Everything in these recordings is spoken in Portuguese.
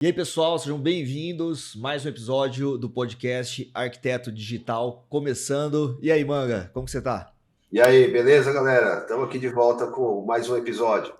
E aí, pessoal, sejam bem-vindos. Mais um episódio do podcast Arquiteto Digital começando. E aí, Manga, como que você tá? E aí, beleza, galera? Estamos aqui de volta com mais um episódio.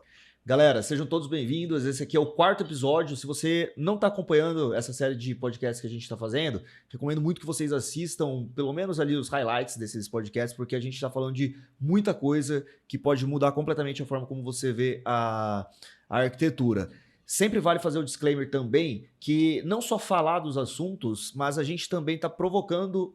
Galera, sejam todos bem-vindos. Esse aqui é o quarto episódio. Se você não está acompanhando essa série de podcasts que a gente está fazendo, recomendo muito que vocês assistam pelo menos ali os highlights desses podcasts, porque a gente está falando de muita coisa que pode mudar completamente a forma como você vê a arquitetura. Sempre vale fazer o disclaimer também que não só falar dos assuntos, mas a gente também está provocando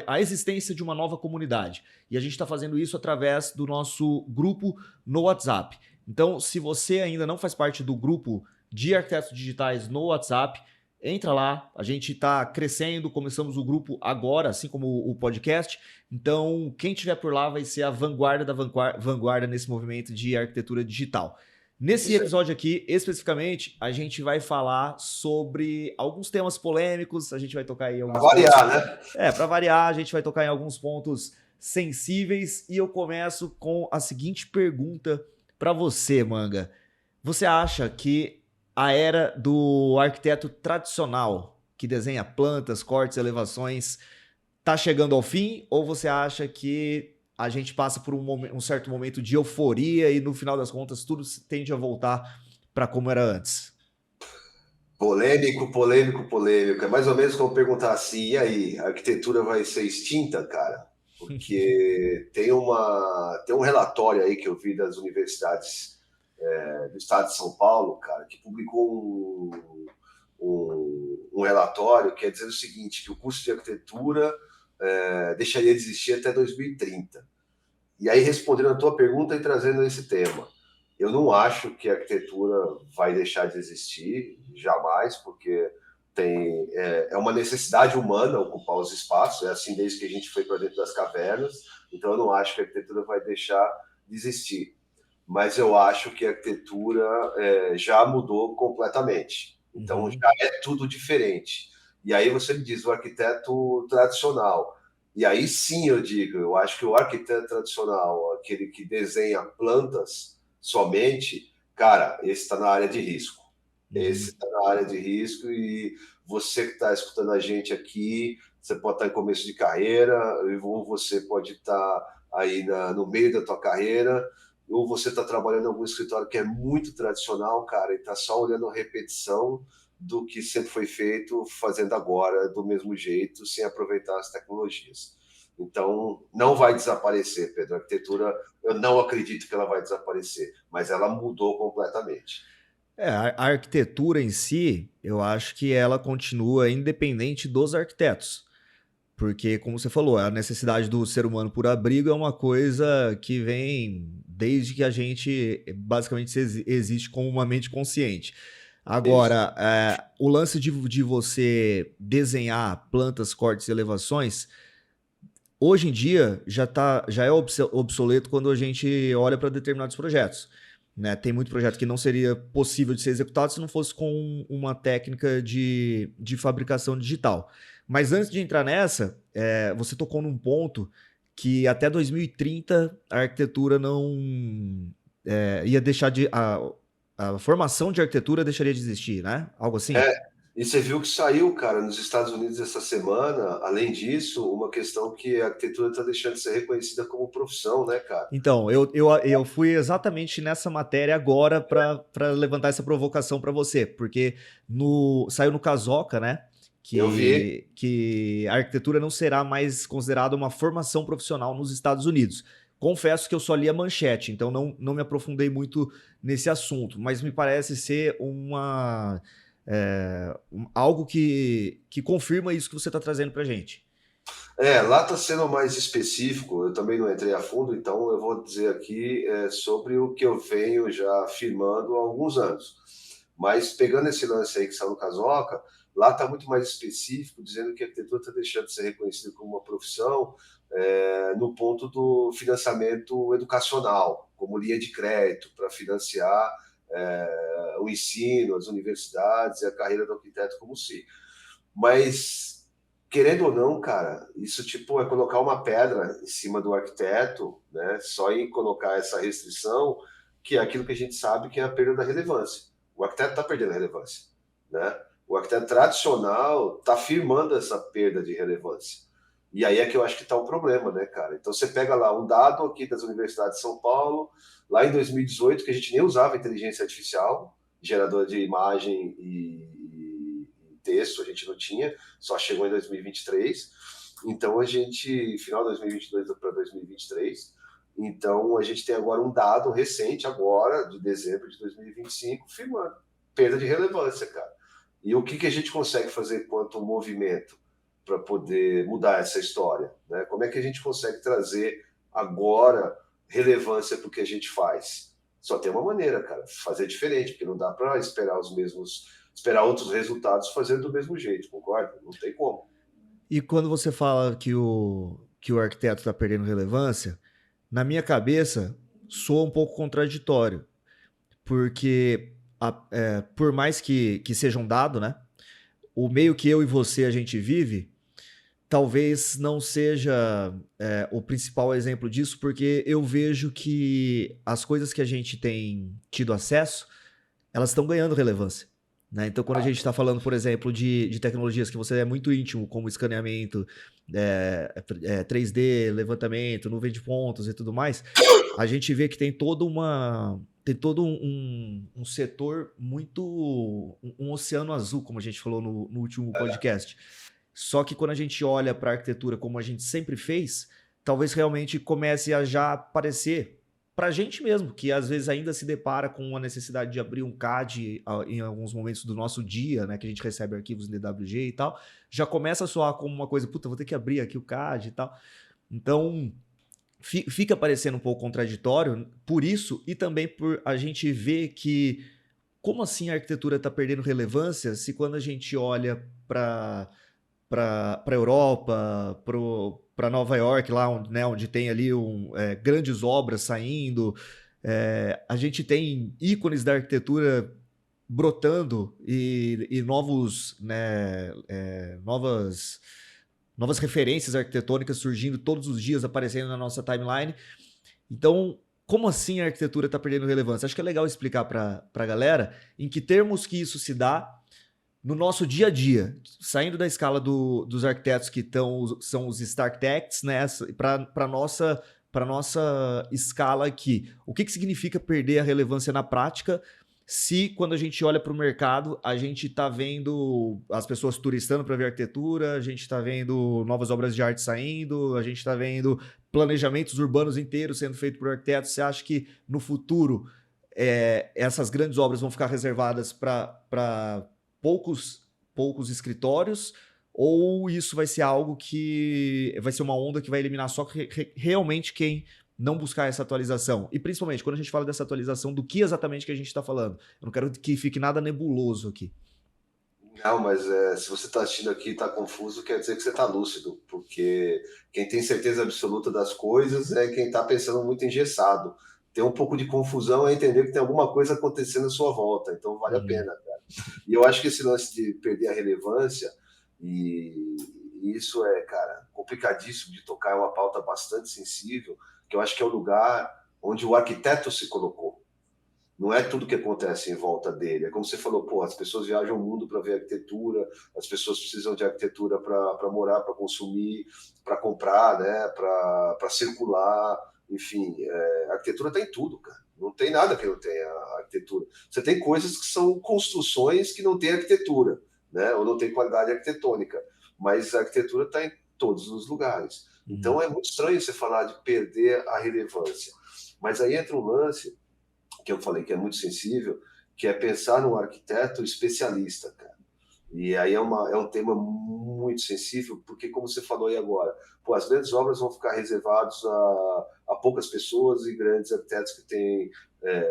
a existência de uma nova comunidade. E a gente está fazendo isso através do nosso grupo no WhatsApp. Então, se você ainda não faz parte do grupo de arquitetos digitais no WhatsApp, entra lá, a gente está crescendo, começamos o grupo agora, assim como o podcast. Então, quem tiver por lá vai ser a vanguarda da vanguarda nesse movimento de arquitetura digital. Nesse Isso aí. episódio aqui, especificamente, a gente vai falar sobre alguns temas polêmicos, a gente vai tocar aí Para alguns pontos. variar, né? Para variar, a gente vai tocar em alguns pontos sensíveis e eu começo com a seguinte pergunta para você, Manga. Você acha que a era do arquiteto tradicional, que desenha plantas, cortes, elevações, tá chegando ao fim? Ou você acha que a gente passa por um certo momento de euforia e no final das contas tudo tende a voltar para como era antes? Polêmico, polêmico, polêmico. É mais ou menos como perguntar assim, e aí, a arquitetura vai ser extinta, cara? Porque tem um relatório aí que eu vi das universidades do estado de São Paulo, cara, que publicou um relatório que é dizendo o seguinte, que o curso de arquitetura deixaria de existir até 2030. E aí, respondendo a tua pergunta e trazendo esse tema, eu não acho que a arquitetura vai deixar de existir, jamais, porque é uma necessidade humana ocupar os espaços, é assim desde que a gente foi para dentro das cavernas, então eu não acho que a arquitetura vai deixar de existir. Mas eu acho que a arquitetura já mudou completamente. Então Uhum. já é tudo diferente. E aí você me diz, o arquiteto tradicional, e aí sim eu digo, eu acho que o arquiteto tradicional, aquele que desenha plantas somente, cara, esse está na área de risco. Esse Uhum. está na área de risco e você que está escutando a gente aqui, você pode estar em começo de carreira, ou você pode estar aí no meio da tua carreira, ou você está trabalhando em algum escritório que é muito tradicional, cara, e está só olhando a repetição do que sempre foi feito, fazendo agora do mesmo jeito, sem aproveitar as tecnologias. Então, não vai desaparecer, Pedro. A arquitetura, eu não acredito que ela vai desaparecer, mas ela mudou completamente. A arquitetura em si, eu acho que ela continua independente dos arquitetos. Porque, como você falou, a necessidade do ser humano por abrigo é uma coisa que vem desde que a gente basicamente existe como uma mente consciente. Isso. Agora, o lance de você desenhar plantas, cortes e elevações, hoje em dia já é obsoleto quando a gente olha para determinados projetos. Né? Tem muito projeto que não seria possível de ser executado se não fosse com uma técnica de fabricação digital. Mas antes de entrar nessa, você tocou num ponto que até 2030 a arquitetura não ia deixar de. A formação de arquitetura deixaria de existir, né? Algo assim? É, e você viu que saiu, cara, nos Estados Unidos essa semana, além disso, uma questão que a arquitetura está deixando de ser reconhecida como profissão, né, cara? Então, eu fui exatamente nessa matéria agora para levantar essa provocação para você, porque saiu no Casoca, né? Eu vi. Que a arquitetura não será mais considerada uma formação profissional nos Estados Unidos. Confesso que eu só li a manchete, então não me aprofundei muito nesse assunto, mas me parece ser algo que confirma isso que você está trazendo para gente. Lá está sendo mais específico, eu também não entrei a fundo, então eu vou dizer aqui sobre o que eu venho já afirmando há alguns anos. Mas pegando esse lance aí que saiu no Casoca, lá está muito mais específico, dizendo que a arquitetura está deixando de ser reconhecida como uma profissão no ponto do financiamento educacional, como linha de crédito para financiar o ensino, as universidades e a carreira do arquiteto como si. Mas, querendo ou não, cara, isso tipo é colocar uma pedra em cima do arquiteto, né? Só em colocar essa restrição, que é aquilo que a gente sabe que é a perda da relevância. O arquiteto está perdendo relevância, né? O arquiteto tradicional está firmando essa perda de relevância. E aí é que eu acho que está o problema, né, cara? Então você pega lá um dado aqui das universidades de São Paulo, lá em 2018, que a gente nem usava inteligência artificial, gerador de imagem e texto, a gente não tinha, só chegou em 2023. Então a gente, final de 2022 para 2023, então a gente tem agora um dado recente, agora, de dezembro de 2025, firmando perda de relevância, cara. E o que a gente consegue fazer quanto movimento para poder mudar essa história? Né? Como é que a gente consegue trazer agora relevância para o que a gente faz? Só tem uma maneira, cara, fazer diferente, porque não dá para esperar outros resultados fazendo do mesmo jeito, concorda? Não tem como. E quando você fala que o arquiteto está perdendo relevância, na minha cabeça soa um pouco contraditório, porque por mais que seja um dado, né? O meio que eu e você a gente vive, talvez não seja o principal exemplo disso, porque eu vejo que as coisas que a gente tem tido acesso, elas estão ganhando relevância. Né? Então, quando a gente está falando, por exemplo, de tecnologias que você é muito íntimo, como escaneamento, 3D, levantamento, nuvem de pontos e tudo mais, a gente vê que tem todo um setor muito, um oceano azul, como a gente falou no último podcast. Só que quando a gente olha para a arquitetura como a gente sempre fez, talvez realmente comece a já aparecer para a gente mesmo, que às vezes ainda se depara com a necessidade de abrir um CAD em alguns momentos do nosso dia, né, que a gente recebe arquivos em DWG e tal, já começa a soar como uma coisa, puta, vou ter que abrir aqui o CAD e tal. Então, fica parecendo um pouco contraditório por isso e também por a gente ver que como assim a arquitetura está perdendo relevância se quando a gente olha para a Europa, para Nova York, lá onde, né, onde tem ali grandes obras saindo. A gente tem ícones da arquitetura brotando e novos, né, novas referências arquitetônicas surgindo todos os dias, aparecendo na nossa timeline. Então, como assim a arquitetura está perdendo relevância? Acho que é legal explicar para a galera em que termos que isso se dá no nosso dia a dia, saindo da escala dos arquitetos que são os Startects, né, para nossa escala aqui. O que significa perder a relevância na prática se, quando a gente olha para o mercado, a gente está vendo as pessoas turistando para ver arquitetura, a gente está vendo novas obras de arte saindo, a gente está vendo planejamentos urbanos inteiros sendo feitos por arquitetos. Você acha que no futuro essas grandes obras vão ficar reservadas para poucos escritórios, ou isso vai ser algo que vai ser uma onda que vai eliminar só realmente quem não buscar essa atualização? E principalmente, quando a gente fala dessa atualização, do que exatamente que a gente está falando? Eu não quero que fique nada nebuloso aqui. Não, mas se você está assistindo aqui e está confuso, quer dizer que você está lúcido, porque quem tem certeza absoluta das coisas é quem está pensando muito engessado. Ter um pouco de confusão é entender que tem alguma coisa acontecendo à sua volta, então vale a pena, cara. E eu acho que esse lance de perder a relevância, e isso é, cara, complicadíssimo de tocar, é uma pauta bastante sensível, que eu acho que é o lugar onde o arquiteto se colocou. Não é tudo que acontece em volta dele. É como você falou, pô, as pessoas viajam o mundo para ver arquitetura, as pessoas precisam de arquitetura para morar, para consumir, para comprar, né, para circular, enfim. A arquitetura tem tudo, cara. Não tem nada que não tenha arquitetura. Você tem coisas que são construções que não têm arquitetura, né, ou não tem qualidade arquitetônica, mas a arquitetura está em todos os lugares. Então é muito estranho você falar de perder a relevância. Mas aí entra um lance que eu falei que é muito sensível, que é pensar num arquiteto especialista, cara. E aí é um tema muito sensível, porque como você falou aí agora, pô, as grandes obras vão ficar reservadas a poucas pessoas e grandes arquitetos que têm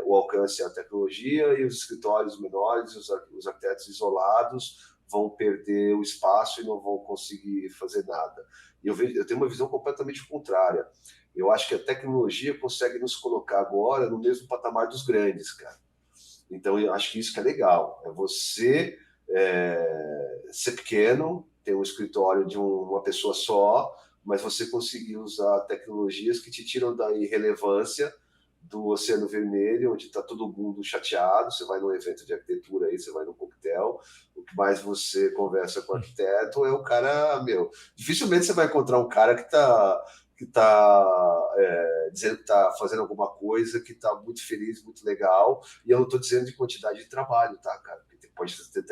o alcance à tecnologia, e os escritórios menores, os arquitetos isolados vão perder o espaço e não vão conseguir fazer nada. E eu tenho uma visão completamente contrária. Eu acho que a tecnologia consegue nos colocar agora no mesmo patamar dos grandes, cara. Então, eu acho que isso que é legal. É você ser pequeno, ter um escritório de uma pessoa só, mas você conseguir usar tecnologias que te tiram da irrelevância do Oceano Vermelho, onde está todo mundo chateado. Você vai num evento de arquitetura aí, você vai num coquetel, o que mais você conversa com o arquiteto é o cara, dificilmente você vai encontrar um cara que tá dizendo que está fazendo alguma coisa, que está muito feliz, muito legal, e eu não estou dizendo de quantidade de trabalho, tá, cara? Porque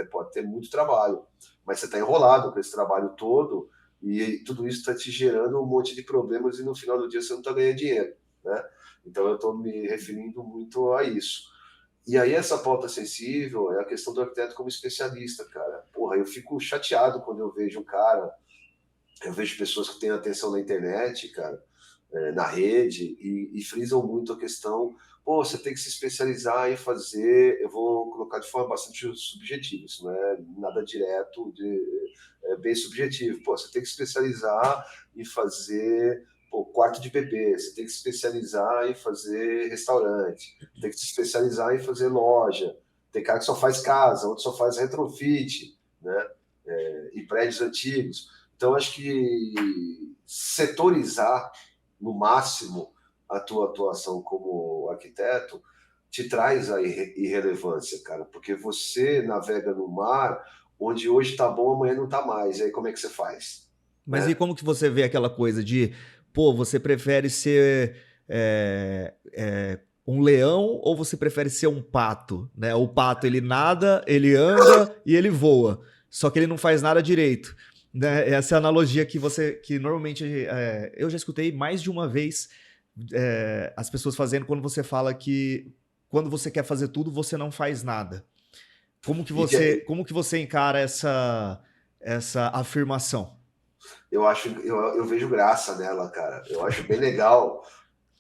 pode ter muito trabalho, mas você está enrolado com esse trabalho todo, e tudo isso está te gerando um monte de problemas, e no final do dia você não está ganhando dinheiro, né? Então eu estou me referindo muito a isso. E aí essa pauta sensível é a questão do arquiteto como especialista, cara. Porra, eu fico chateado quando eu vejo um cara, eu vejo pessoas que têm atenção na internet, cara, na rede, e frisam muito a questão, pô, você tem que se especializar em fazer, eu vou colocar de forma bastante subjetiva, isso não é nada direto, é bem subjetivo. Pô, você tem que se especializar em fazer quarto de bebê, você tem que se especializar em fazer restaurante, tem que se especializar em fazer loja, tem cara que só faz casa, outro só faz retrofit, né? Em prédios antigos. Então, acho que setorizar no máximo a tua atuação como arquiteto te traz a irrelevância, cara, porque você navega no mar onde hoje está bom, amanhã não está mais. E aí como é que você faz? Mas e Né? como que você vê aquela coisa de, pô, você prefere ser um leão ou você prefere ser um pato, né? O pato, ele nada, ele anda e ele voa, só que ele não faz nada direito, né? Essa é a analogia que normalmente eu já escutei mais de uma vez as pessoas fazendo quando você fala que quando você quer fazer tudo, você não faz nada. Como que você encara essa afirmação? Eu vejo graça nela, cara. Eu acho bem legal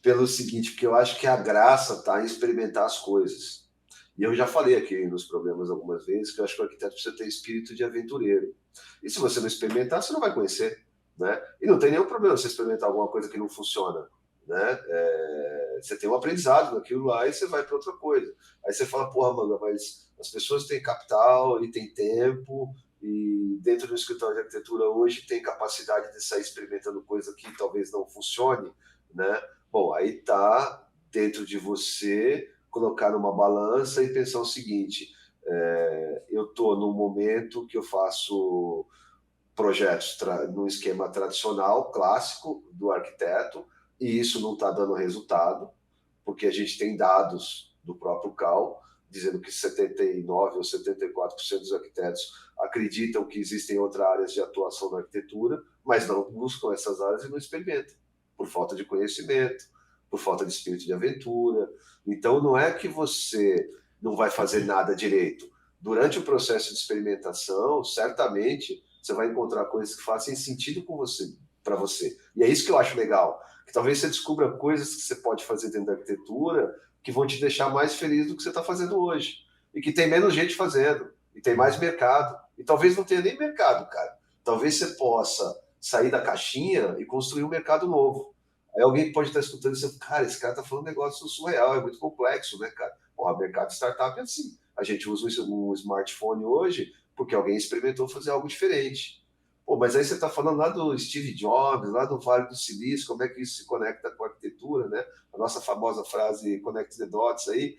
pelo seguinte, porque eu acho que a graça está em experimentar as coisas. E eu já falei aqui nos problemas algumas vezes que eu acho que o arquiteto precisa ter espírito de aventureiro. E se você não experimentar, você não vai conhecer. Né? E não tem nenhum problema você experimentar alguma coisa que não funciona. Né? Você tem um aprendizado naquilo lá e você vai para outra coisa. Aí você fala, porra, manga, mas as pessoas têm capital e têm tempo, e dentro do escritório de arquitetura hoje tem capacidade de sair experimentando coisa que talvez não funcione, né? Bom, aí tá dentro de você colocar numa balança e pensar o seguinte: eu estou num momento que eu faço projetos no esquema tradicional, clássico do arquiteto, e isso não está dando resultado, porque a gente tem dados do próprio CAL dizendo que 79 ou 74% dos arquitetos acreditam que existem outras áreas de atuação na arquitetura, mas não buscam essas áreas e não experimentam, por falta de conhecimento, por falta de espírito de aventura. Então, não é que você não vai fazer nada direito. Durante o processo de experimentação, certamente você vai encontrar coisas que fazem sentido com você, para você. E é isso que eu acho legal, que talvez você descubra coisas que você pode fazer dentro da arquitetura que vão te deixar mais feliz do que você está fazendo hoje. E que tem menos gente fazendo, e tem mais mercado. E talvez não tenha nem mercado, cara. Talvez você possa sair da caixinha e construir um mercado novo. Aí alguém pode estar escutando e dizer, cara, esse cara está falando um negócio surreal, é muito complexo, né, cara? O mercado de startup é assim. A gente usa um smartphone hoje porque alguém experimentou fazer algo diferente. Pô, mas aí você está falando lá do Steve Jobs, lá do Vale do Silício, como é que isso se conecta com a arquitetura, né? A nossa famosa frase connect the dots aí.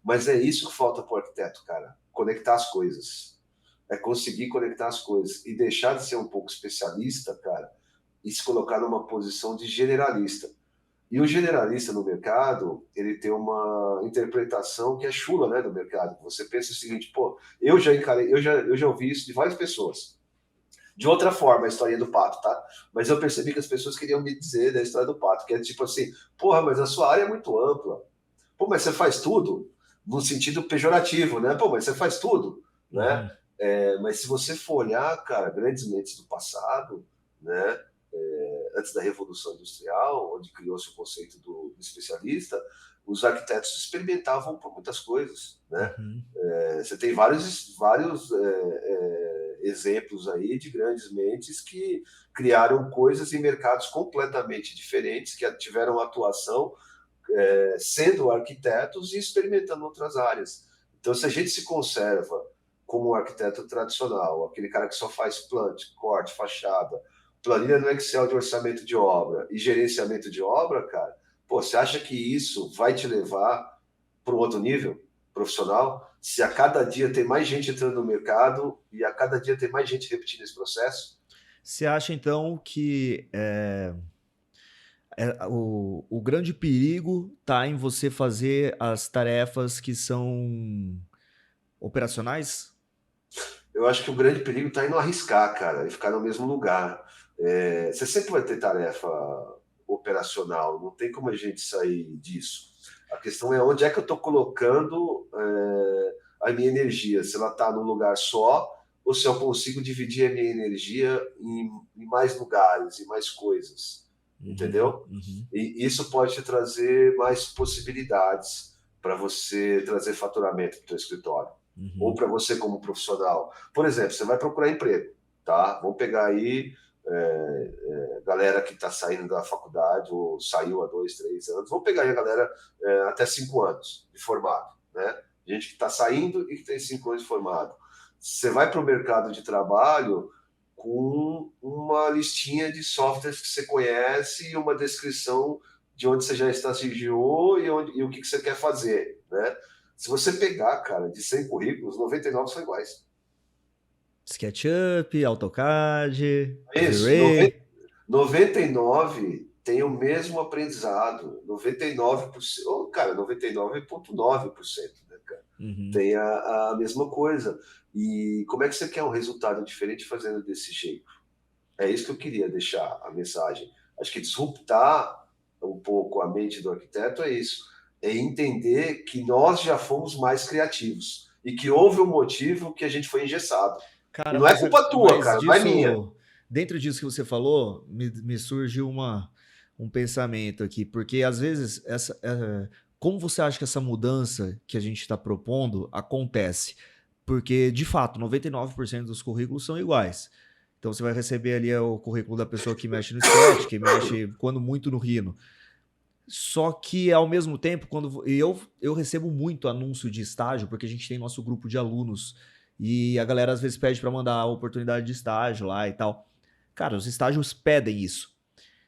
Mas é isso que falta para o arquiteto, cara. Conectar as coisas. É conseguir conectar as coisas. E deixar de ser um pouco especialista, cara, e se colocar numa posição de generalista. E o generalista no mercado, ele tem uma interpretação que é chula, né, do mercado. Você pensa o seguinte, pô, eu já ouvi isso de várias pessoas. De outra forma, a história do pato, tá? Mas eu percebi que as pessoas queriam me dizer da história do pato, que é tipo assim, porra, mas a sua área é muito ampla. Pô, mas você faz tudo? No sentido pejorativo, né? Pô, mas você faz tudo, né? Uhum. Mas se você for olhar, cara, grandes mentes do passado, né? Antes da Revolução Industrial, onde criou-se o conceito do especialista, os arquitetos experimentavam por muitas coisas, né? Uhum. Você tem vários exemplos aí de grandes mentes que criaram coisas em mercados completamente diferentes, que tiveram atuação sendo arquitetos e experimentando outras áreas. Então, se a gente se conserva como um arquiteto tradicional, aquele cara que só faz planta, corte, fachada, planilha no Excel de orçamento de obra e gerenciamento de obra, cara, Pô, você acha que isso vai te levar para um outro nível profissional? Se a cada dia tem mais gente entrando no mercado e a cada dia tem mais gente repetindo esse processo? Você acha, então, que o grande perigo está em você fazer as tarefas que são operacionais? Eu acho que o grande perigo está em não arriscar, cara, e ficar no mesmo lugar. Você sempre vai ter tarefa operacional, não tem como a gente sair disso. A questão é onde é que eu estou colocando a minha energia, se ela está num lugar só ou se eu consigo dividir a minha energia em mais lugares, em mais coisas, Uhum, entendeu? uhum, E isso pode te trazer mais possibilidades para você trazer faturamento para o teu escritório ou uhum. para você como profissional. Por exemplo, você vai procurar emprego, tá? Vamos pegar aí galera que está saindo da faculdade ou saiu há 2, 3 anos. Vamos pegar aí a galera até 5 anos de formado, né? Gente que está saindo e que tem 5 anos de formado. Você vai para o mercado de trabalho com uma listinha de softwares que você conhece e uma descrição de onde você já estagiou e o que você quer fazer, né? Se você pegar, cara, de 100 currículos, 99 são iguais. SketchUp, AutoCAD, É isso, V-Ray. 99 tem o mesmo aprendizado. 99%, oh, cara, 99,9%, né, cara? Uhum. Tem a mesma coisa. E como é que você quer um resultado diferente fazendo desse jeito? É isso que eu queria deixar a mensagem. Acho que disruptar um pouco a mente do arquiteto é isso. É entender que nós já fomos mais criativos e que houve um motivo que a gente foi engessado. E Cara, não é culpa tua, mas cara, não é minha. dentro disso que você falou, me surgiu um pensamento aqui, porque às vezes, como você acha que essa mudança que a gente está propondo acontece? Porque, de fato, 99% dos currículos são iguais. Então você vai receber ali o currículo da pessoa que mexe no Sketch, que mexe, quando muito, no Rhino. Só que, ao mesmo tempo, eu recebo muito anúncio de estágio, porque a gente tem nosso grupo de alunos e a galera às vezes pede para mandar a oportunidade de estágio lá e tal. Cara, os estágios pedem isso.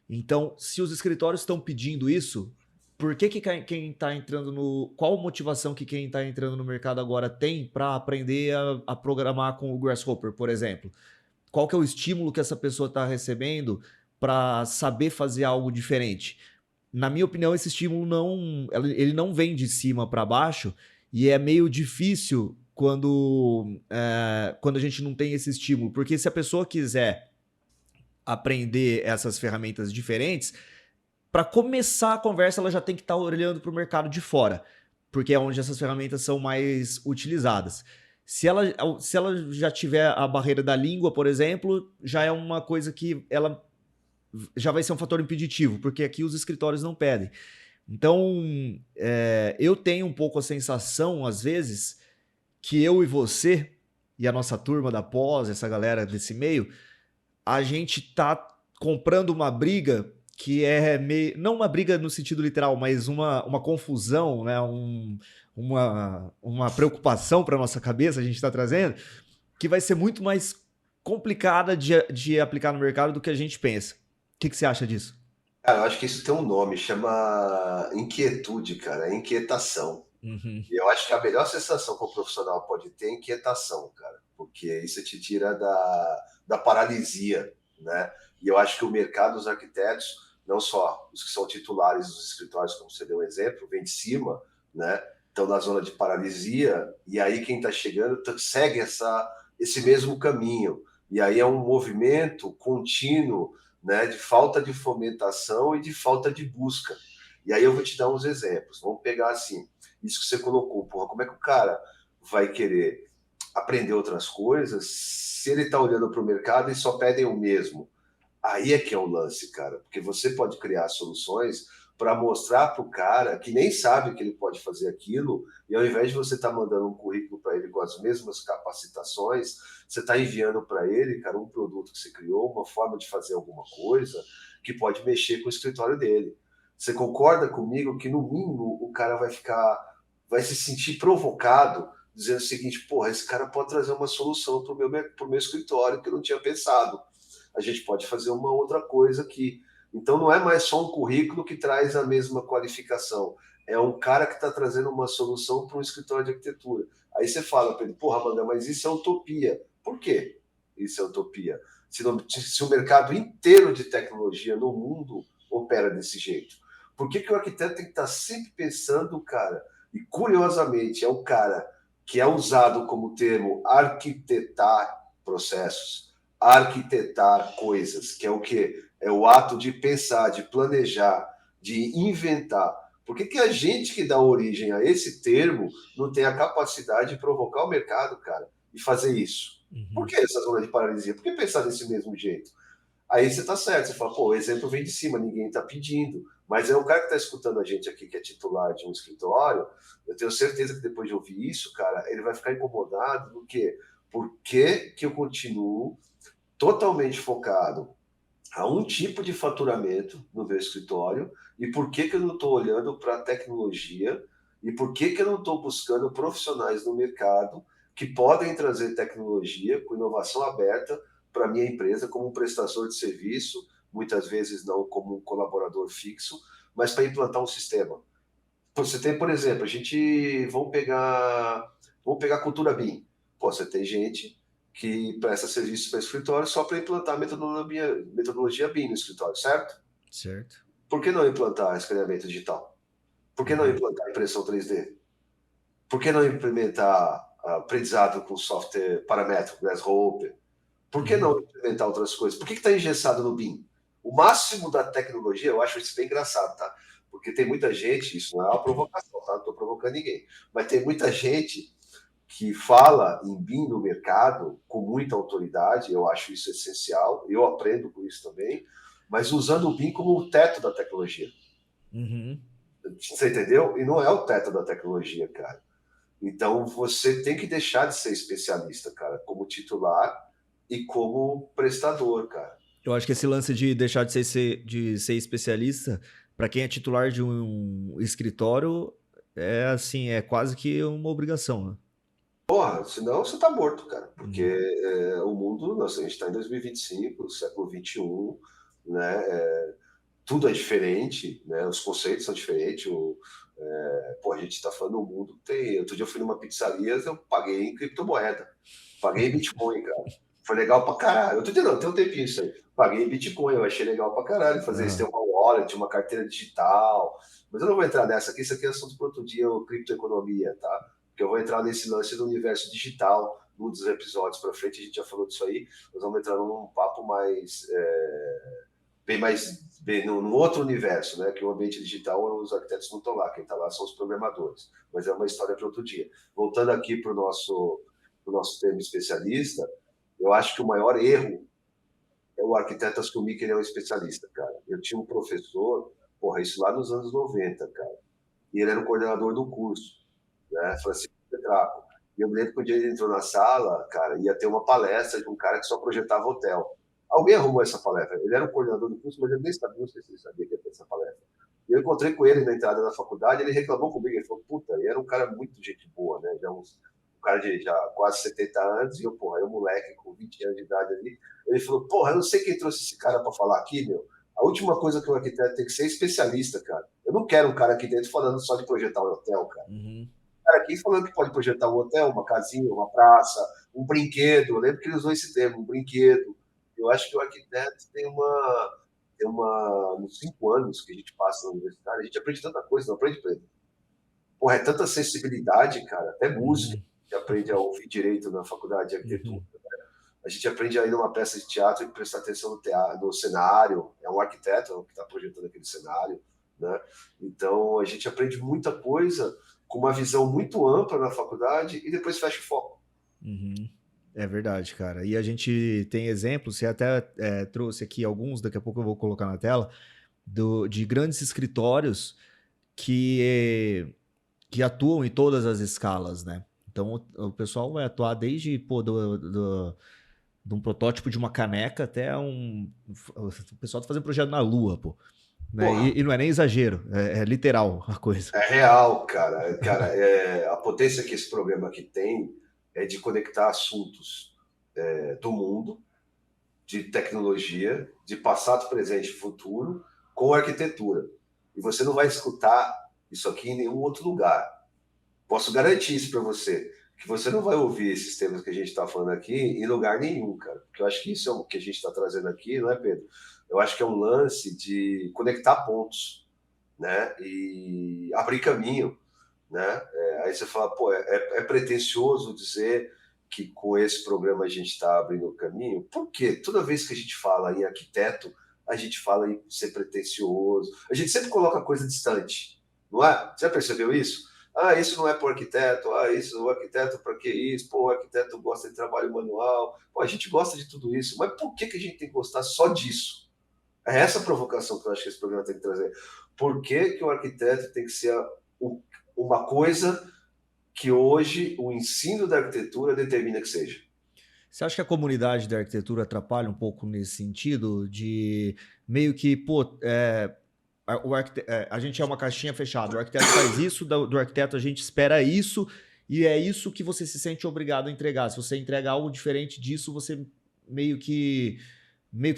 Então, se os escritórios estão pedindo isso, por que quem está entrando no. Qual motivação que quem está entrando no mercado agora tem para aprender a programar com o Grasshopper, por exemplo? Qual que é o estímulo que essa pessoa está recebendo para saber fazer algo diferente? Na minha opinião, esse estímulo ele não vem de cima para baixo e é meio difícil quando a gente não tem esse estímulo, porque se a pessoa quiser aprender essas ferramentas diferentes, para começar a conversa ela já tem que estar olhando para o mercado de fora, porque é onde essas ferramentas são mais utilizadas. Se ela já tiver a barreira da língua, por exemplo, já é uma coisa que ela já vai ser um fator impeditivo, porque aqui os escritórios não pedem. Então, eu tenho um pouco a sensação, às vezes, que eu e você, e a nossa turma da pós, essa galera desse meio, a gente tá comprando uma briga que é meio. Não uma briga no sentido literal, mas uma confusão, né? Uma preocupação para nossa cabeça, a gente está trazendo, que vai ser muito mais complicada de aplicar no mercado do que a gente pensa. O que você acha disso? Cara, eu acho que isso tem um nome, chama inquietude, cara, é inquietação. Uhum. E eu acho que a melhor sensação que o profissional pode ter é inquietação, cara, porque isso te tira da paralisia, né? E eu acho que o mercado dos arquitetos, não só os que são titulares dos escritórios, como você deu um exemplo, vem de cima, né? Estão na zona de paralisia, e aí quem está chegando segue esse mesmo caminho. E aí é um movimento contínuo, né, de falta de fomentação e de falta de busca. E aí eu vou te dar uns exemplos. Vamos pegar assim, isso que você colocou, porra, como é que o cara vai querer aprender outras coisas se ele está olhando para o mercado e só pedem o mesmo? Aí é que é o lance, cara, porque você pode criar soluções para mostrar para o cara que nem sabe que ele pode fazer aquilo, e ao invés de você estar mandando um currículo para ele com as mesmas capacitações, você está enviando para ele, cara, um produto que você criou, uma forma de fazer alguma coisa que pode mexer com o escritório dele. Você concorda comigo que, no mínimo, o cara vai se sentir provocado, dizendo o seguinte: porra, esse cara pode trazer uma solução para o meu escritório que eu não tinha pensado. A gente pode fazer uma outra coisa aqui. Então não é mais só um currículo que traz a mesma qualificação, é um cara que está trazendo uma solução para um escritório de arquitetura. Aí você fala para ele, porra, Manga, mas isso é utopia. Por quê? Isso é utopia. Se o mercado inteiro de tecnologia no mundo opera desse jeito, por que o arquiteto tem que estar sempre pensando, cara? E curiosamente, é o cara que é usado como termo arquitetar processos, arquitetar coisas, que é o quê? É o ato de pensar, de planejar, de inventar. Por que a gente que dá origem a esse termo não tem a capacidade de provocar o mercado, cara, e fazer isso? Por que essa zona de paralisia? Por que pensar desse mesmo jeito? Aí você tá certo, você fala, pô, o exemplo vem de cima, ninguém tá pedindo. Mas é um cara que tá escutando a gente aqui, que é titular de um escritório, eu tenho certeza que depois de ouvir isso, cara, ele vai ficar incomodado do quê? Por que eu continuo totalmente focado a um tipo de faturamento no meu escritório e por que eu não estou olhando para a tecnologia e por que eu não estou buscando profissionais no mercado que podem trazer tecnologia com inovação aberta para a minha empresa como um prestador de serviço, muitas vezes não como um colaborador fixo, mas para implantar um sistema. Você tem, por exemplo, a gente vamos pegar a cultura BIM. Pô, você tem gente que presta serviço para escritório só para implantar metodologia BIM no escritório, certo? Certo. Por que não implantar escaneamento digital? Por que não implantar impressão 3D? Por que não implementar aprendizado com software paramétrico, Grasshopper? Por que não implementar outras coisas? Por que está engessado no BIM? O máximo da tecnologia, eu acho isso bem engraçado, tá? Porque tem muita gente, isso não é uma provocação, tá? Não estou provocando ninguém, mas tem muita gente que fala em BIM no mercado com muita autoridade, eu acho isso essencial, eu aprendo com isso também, mas usando o BIM como o teto da tecnologia. Você entendeu? E não é o teto da tecnologia, cara. Então você tem que deixar de ser especialista, cara, como titular e como prestador, cara. Eu acho que esse lance de deixar de ser especialista, para quem é titular de um escritório, é assim, é quase que uma obrigação, né? Porra, senão você tá morto, cara. Porque o mundo, nossa, a gente está em 2025, século XXI, né? Tudo é diferente, né? Os conceitos são diferentes. A gente está falando do mundo que tem. Outro dia eu fui numa pizzaria, eu paguei em criptomoeda. Paguei em Bitcoin, cara. Foi legal pra caralho. Outro dia não, tem um tempinho isso aí. Paguei em Bitcoin, eu achei legal pra caralho fazer isso. Ter uma wallet, uma carteira digital. Mas eu não vou entrar nessa aqui, isso aqui é assunto para outro dia, criptoeconomia, tá? Porque eu vou entrar nesse lance do universo digital, num dos episódios pra frente, a gente já falou disso aí. Nós vamos entrar num papo bem num outro universo, né? Que o ambiente digital, os arquitetos não estão lá, quem está lá são os programadores. Mas é uma história para outro dia. Voltando aqui para o nosso termo especialista, eu acho que o maior erro é o arquiteto assumir que ele é um especialista, cara. Eu tinha um professor, porra, isso lá nos anos 90, cara, e ele era o coordenador do curso, né? Francisco Petraco. E eu me lembro que o dia ele entrou na sala, cara, ia ter uma palestra de um cara que só projetava hotel. Alguém arrumou essa palestra. Ele era o coordenador do curso, mas eu nem sabia, não sei se ele sabia que ia ter essa palestra. E eu encontrei com ele na entrada da faculdade, ele reclamou comigo, ele falou, puta, e era um cara muito gente boa, né? Um cara de já quase 70 anos, e eu, porra, eu moleque com 20 anos de idade ali. Ele falou, porra, eu não sei quem trouxe esse cara para falar aqui, meu. A última coisa que o arquiteto tem que ser especialista, cara. Eu não quero um cara aqui dentro falando só de projetar um hotel, cara. Cara aqui falando que pode projetar um hotel, uma casinha, uma praça, um brinquedo. Eu lembro que ele usou esse termo, um brinquedo. Eu acho que o arquiteto nos 5 anos que a gente passa na universidade, a gente aprende tanta coisa, não aprende, Pedro? Porra, é tanta sensibilidade, cara, até música. A gente aprende a ouvir direito na faculdade de arquitetura. A gente aprende a ir numa peça de teatro e prestar atenção no cenário. É um arquiteto que está projetando aquele cenário, né? Então, a gente aprende muita coisa com uma visão muito ampla na faculdade e depois fecha o foco. É verdade, cara. E a gente tem exemplos, você até trouxe aqui alguns, daqui a pouco eu vou colocar na tela, de grandes escritórios que atuam em todas as escalas, né? Então o pessoal vai atuar desde de um protótipo de uma caneca até o pessoal tá fazendo projeto na Lua, pô. Né? E não é nem exagero, é literal a coisa. É real, cara. A potência que esse programa aqui tem é de conectar assuntos do mundo, de tecnologia, de passado, presente e futuro, com arquitetura. E você não vai escutar isso aqui em nenhum outro lugar. Posso garantir isso para você, que você não vai ouvir esses temas que a gente está falando aqui em lugar nenhum, cara. Porque eu acho que isso é o que a gente está trazendo aqui, não é, Pedro? Eu acho que é um lance de conectar pontos, né? E abrir caminho, né? Aí você fala, pô, é pretensioso dizer que com esse programa a gente está abrindo o caminho. Por quê? Toda vez que a gente fala em arquiteto, a gente fala em ser pretensioso. A gente sempre coloca coisa distante, não é? Você já percebeu isso? Ah, isso não é para o arquiteto. Ah, isso, o arquiteto, para que isso? Pô, o arquiteto gosta de trabalho manual. Pô, a gente gosta de tudo isso. Mas por que a gente tem que gostar só disso? É essa a provocação que eu acho que esse programa tem que trazer. Por que o arquiteto tem que ser uma coisa que hoje o ensino da arquitetura determina que seja? Você acha que a comunidade da arquitetura atrapalha um pouco nesse sentido de meio que, pô, a gente é uma caixinha fechada, o arquiteto faz isso, do arquiteto a gente espera isso, e é isso que você se sente obrigado a entregar. Se você entrega algo diferente disso, você meio que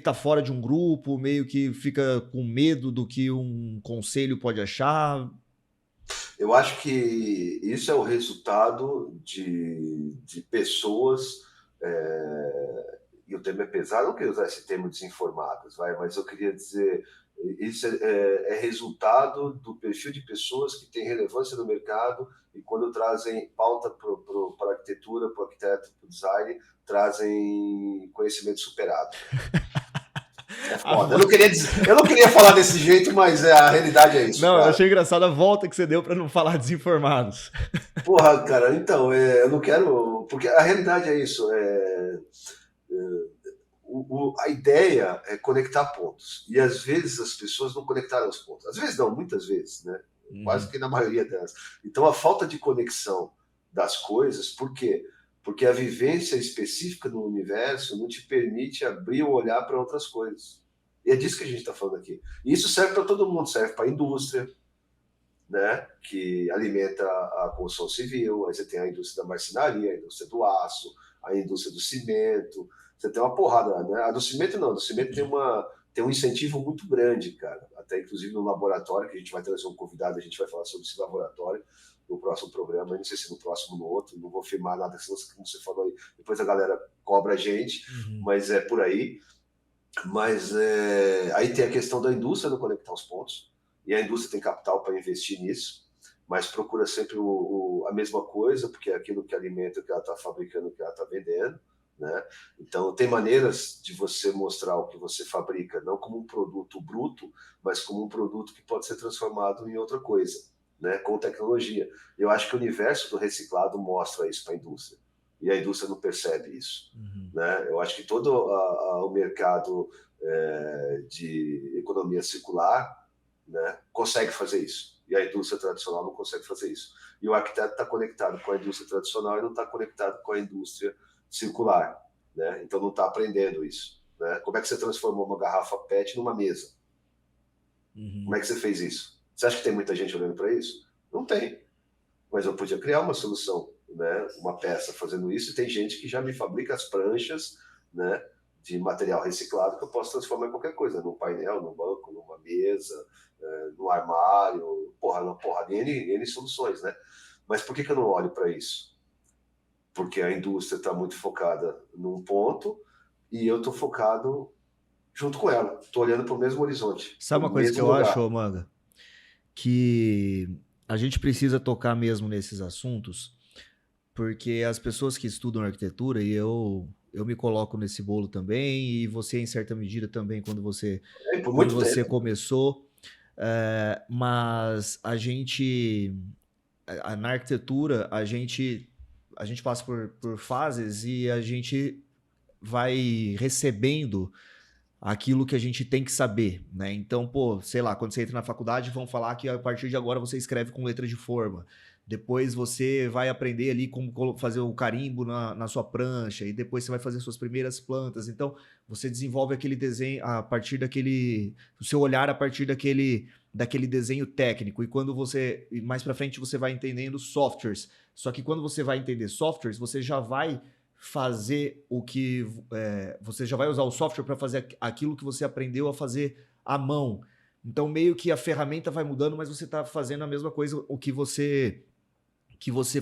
tá fora de um grupo, meio que fica com medo do que um conselho pode achar. Eu acho que isso é o resultado de pessoas, e o termo é pesado, não queria usar esse termo desinformadas, mas eu queria dizer, isso é resultado do perfil de pessoas que têm relevância no mercado e quando trazem pauta para a arquitetura, para o arquiteto, para o design, trazem conhecimento superado. É foda. Eu não queria falar desse jeito, mas a realidade é isso. Não, cara. Eu achei engraçado a volta que você deu para não falar desinformados. Porra, cara, então, eu não quero. Porque a realidade é isso. A ideia é conectar pontos. E às vezes as pessoas não conectaram os pontos. Às vezes não, muitas vezes, né? Quase que na maioria delas. Então a falta de conexão das coisas, por quê? Porque a vivência específica no universo não te permite abrir o olhar para outras coisas. E é disso que a gente está falando aqui. E isso serve para todo mundo, serve para a indústria, né, que alimenta a construção civil, aí você tem a indústria da marcenaria, a indústria do aço, a indústria do cimento, você tem uma porrada, né? A do cimento não, a do cimento tem um incentivo muito grande, cara, até inclusive no laboratório, que a gente vai trazer um convidado, a gente vai falar sobre esse laboratório no próximo programa, não sei se no próximo ou no outro, não vou afirmar nada, como você falou aí, depois a galera cobra a gente, mas é por aí. Mas aí tem a questão da indústria não conectar os pontos, e a indústria tem capital para investir nisso, mas procura sempre a mesma coisa, porque é aquilo que alimenta o que ela está fabricando, o que ela está vendendo, né? Então, tem maneiras de você mostrar o que você fabrica, não como um produto bruto, mas como um produto que pode ser transformado em outra coisa, né? Com tecnologia. Eu acho que o universo do reciclado mostra isso para a indústria, e a indústria não percebe isso. Né? Eu acho que todo o mercado de economia circular, né, consegue fazer isso. E a indústria tradicional não consegue fazer isso. E o arquiteto está conectado com a indústria tradicional e não está conectado com a indústria circular. Né? Então não está aprendendo isso. Né? Como é que você transformou uma garrafa PET numa mesa? Como é que você fez isso? Você acha que tem muita gente olhando para isso? Não tem. Mas eu podia criar uma solução, né? Uma peça fazendo isso, e tem gente que já me fabrica as pranchas, né, de material reciclado que eu posso transformar em qualquer coisa, num painel, num banco, numa mesa, num armário, de N soluções, né? Mas por que eu não olho para isso? Porque a indústria está muito focada num ponto e eu estou focado junto com ela, estou olhando para o mesmo horizonte. Sabe uma coisa que eu acho, Manga? Que a gente precisa tocar mesmo nesses assuntos, porque as pessoas que estudam arquitetura, e eu me coloco nesse bolo também, e você em certa medida também quando você começou, mas a gente, na arquitetura, a gente passa por fases e a gente vai recebendo aquilo que a gente tem que saber, né? Então, pô, sei lá, quando você entra na faculdade, vão falar que a partir de agora você escreve com letra de forma. Depois você vai aprender ali como fazer o carimbo na sua prancha, e depois você vai fazer suas primeiras plantas. Então, você desenvolve aquele desenho a partir o seu olhar a partir daquele desenho técnico. E quando mais para frente você vai entendendo softwares. Só que quando você vai entender softwares, você já vai fazer o que você já vai usar o software para fazer aquilo que você aprendeu a fazer à mão. Então, meio que a ferramenta vai mudando, mas você está fazendo a mesma coisa o que você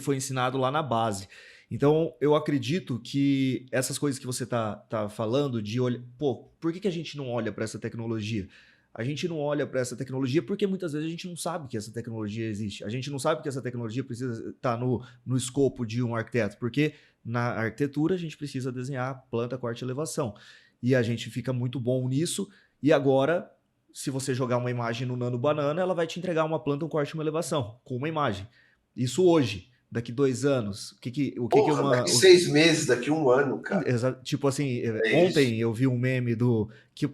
foi ensinado lá na base. Então, eu acredito que essas coisas que você tá falando de olhar, pô, por que a gente não olha para essa tecnologia? A gente não olha para essa tecnologia porque muitas vezes a gente não sabe que essa tecnologia existe. A gente não sabe que essa tecnologia precisa estar no escopo de um arquiteto, porque na arquitetura a gente precisa desenhar planta, corte e elevação. E a gente fica muito bom nisso. E agora, se você jogar uma imagem no Nano Banana, ela vai te entregar uma planta, um corte e uma elevação, com uma imagem. Isso hoje, daqui 2 anos, o que Porra, daqui 6 meses, daqui 1 ano, cara. tipo assim, É isso. ontem eu vi um meme que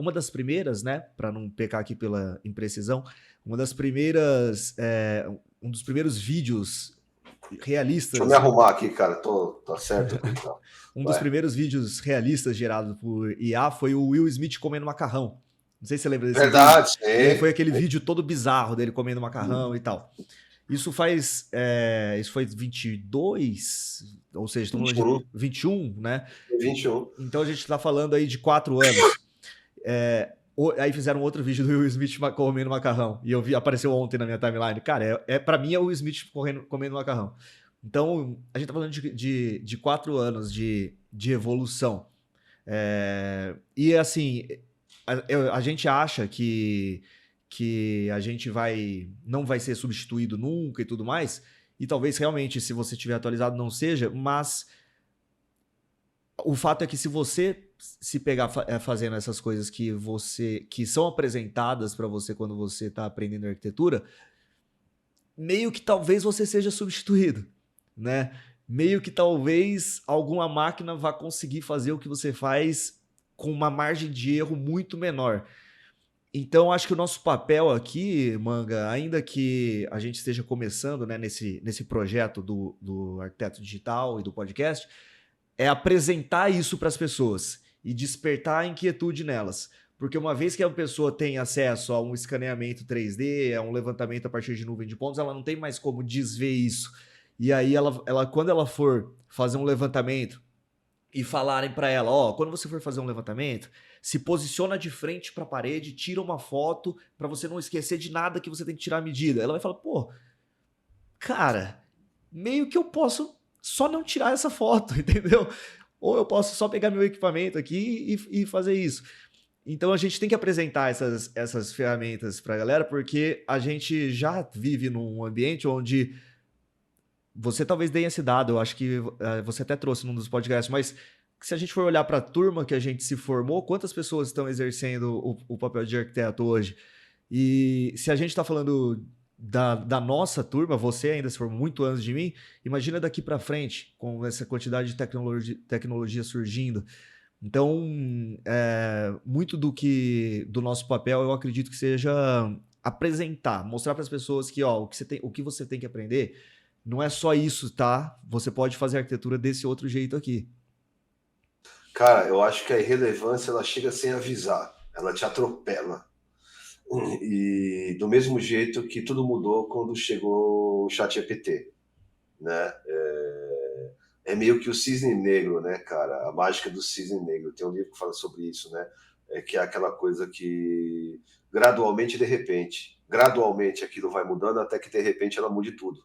uma das primeiras, né, para não pecar aqui pela imprecisão, uma das primeiras, um dos primeiros vídeos Deixa eu me realistas, arrumar aqui, cara. Tá certo aqui, tá. um dos Vai. primeiros vídeos realistas gerados por IA foi o Will Smith comendo macarrão. Não sei se você lembra desse vídeo. Verdade, E aí foi sim. aquele vídeo todo bizarro dele comendo macarrão e tal. Isso foi 22, ou seja, estamos falando de 21, 21, né? 21. Então a gente está falando aí de 4 anos. Aí fizeram outro vídeo do Will Smith comendo macarrão. E apareceu ontem na minha timeline. Cara, para mim é o Will Smith comendo macarrão. Então, a gente tá falando de 4 anos de evolução. E assim, a gente acha que a gente não vai ser substituído nunca e tudo mais. E talvez realmente, se você tiver atualizado, não seja, mas o fato é que se você se pegar fazendo essas coisas que são apresentadas para você quando você está aprendendo arquitetura, meio que talvez você seja substituído, né? Meio que talvez alguma máquina vá conseguir fazer o que você faz com uma margem de erro muito menor. Então, acho que o nosso papel aqui, Manga, ainda que a gente esteja começando, né, nesse projeto do Arquiteto Digital e do podcast, é apresentar isso para as pessoas e despertar a inquietude nelas. Porque uma vez que a pessoa tem acesso a um escaneamento 3D, a um levantamento a partir de nuvem de pontos, ela não tem mais como desver isso. E aí, quando ela for fazer um levantamento e falarem para ela, quando você for fazer um levantamento, se posiciona de frente para a parede, tira uma foto para você não esquecer de nada que você tem que tirar a medida. Ela vai falar, pô, cara, meio que eu posso só não tirar essa foto, entendeu? Ou eu posso só pegar meu equipamento aqui e fazer isso. Então a gente tem que apresentar essas ferramentas para a galera, porque a gente já vive num ambiente onde você talvez tenha esse dado, eu acho que você até trouxe num dos podcasts, mas se a gente for olhar para a turma que a gente se formou, quantas pessoas estão exercendo o papel de arquiteto hoje? E se a gente está falando da nossa turma, você ainda se for muito antes de mim, imagina daqui para frente, com essa quantidade de tecnologia surgindo. Então, muito do nosso papel, eu acredito que seja apresentar, mostrar para as pessoas que o que você tem que aprender não é só isso, tá? Você pode fazer arquitetura desse outro jeito aqui. Cara, eu acho que a irrelevância ela chega sem avisar, ela te atropela. E do mesmo jeito que tudo mudou quando chegou o ChatGPT, né? É meio que o cisne negro, né, cara? A mágica do cisne negro. Tem um livro que fala sobre isso, né? Que é aquela coisa que gradualmente, de repente, gradualmente aquilo vai mudando até que de repente ela mude tudo.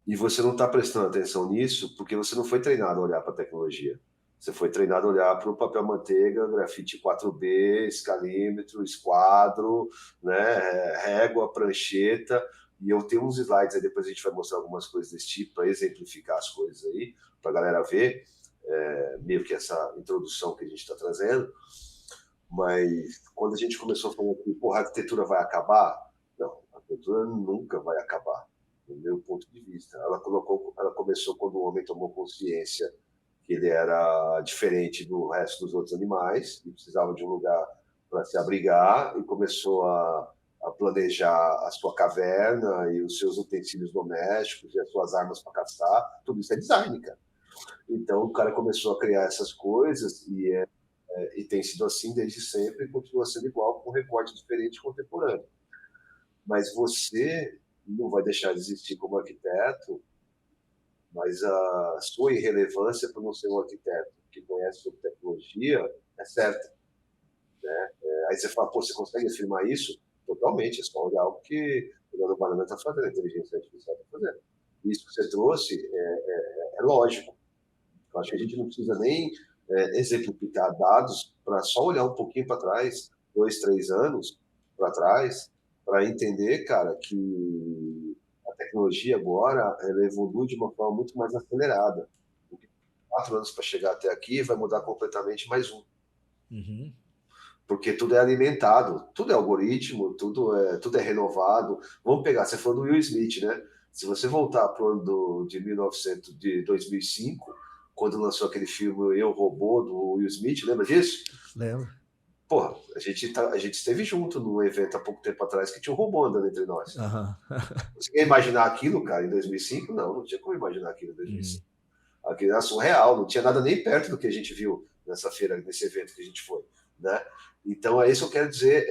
E você não está prestando atenção nisso porque você não foi treinado a olhar para a tecnologia. Você foi treinado a olhar para o papel manteiga, grafite 4B, escalímetro, esquadro, né, régua, prancheta. E eu tenho uns slides aí, depois a gente vai mostrar algumas coisas desse tipo para exemplificar as coisas aí, para a galera ver, meio que essa introdução que a gente está trazendo. Mas quando a gente começou a falar que a arquitetura vai acabar, não, a arquitetura nunca vai acabar do meu ponto de vista. Ela começou quando o homem tomou consciência que ele era diferente do resto dos outros animais e precisava de um lugar para se abrigar e começou a planejar a sua caverna e os seus utensílios domésticos e as suas armas para caçar. Tudo isso é design, cara. Então o cara começou a criar essas coisas e tem sido assim desde sempre e continua sendo igual, com um recorte diferente e contemporâneo. Mas você não vai deixar de existir como arquiteto mas a sua irrelevância por não ser um arquiteto que conhece sobre tecnologia é certa. Aí você fala, pô, você consegue afirmar isso? Totalmente, é só olhar o que o Leandro Banana está fazendo, a inteligência artificial está fazendo. Isso que você trouxe é lógico. Eu acho que a gente não precisa nem exemplificar dados para só olhar um pouquinho para trás, 2, 3 anos para trás, para entender, cara, que a tecnologia agora ela evolui de uma forma muito mais acelerada. 4 anos para chegar até aqui vai mudar completamente mais um. Uhum. Porque tudo é alimentado, tudo é algoritmo, tudo é renovado. Vamos pegar, você falou do Will Smith, né? Se você voltar para o ano de 2005, quando lançou aquele filme Eu, Robô, do Will Smith, lembra disso? Lembro. Porra, a gente esteve junto num evento há pouco tempo atrás que tinha um robô andando entre nós. Uhum. Você ia imaginar aquilo, cara, em 2005? Não, não tinha como imaginar aquilo em Uhum. 2005. Aquilo era surreal, não tinha nada nem perto do que a gente viu nessa feira, nesse evento que a gente foi, né? Então é isso que eu quero dizer.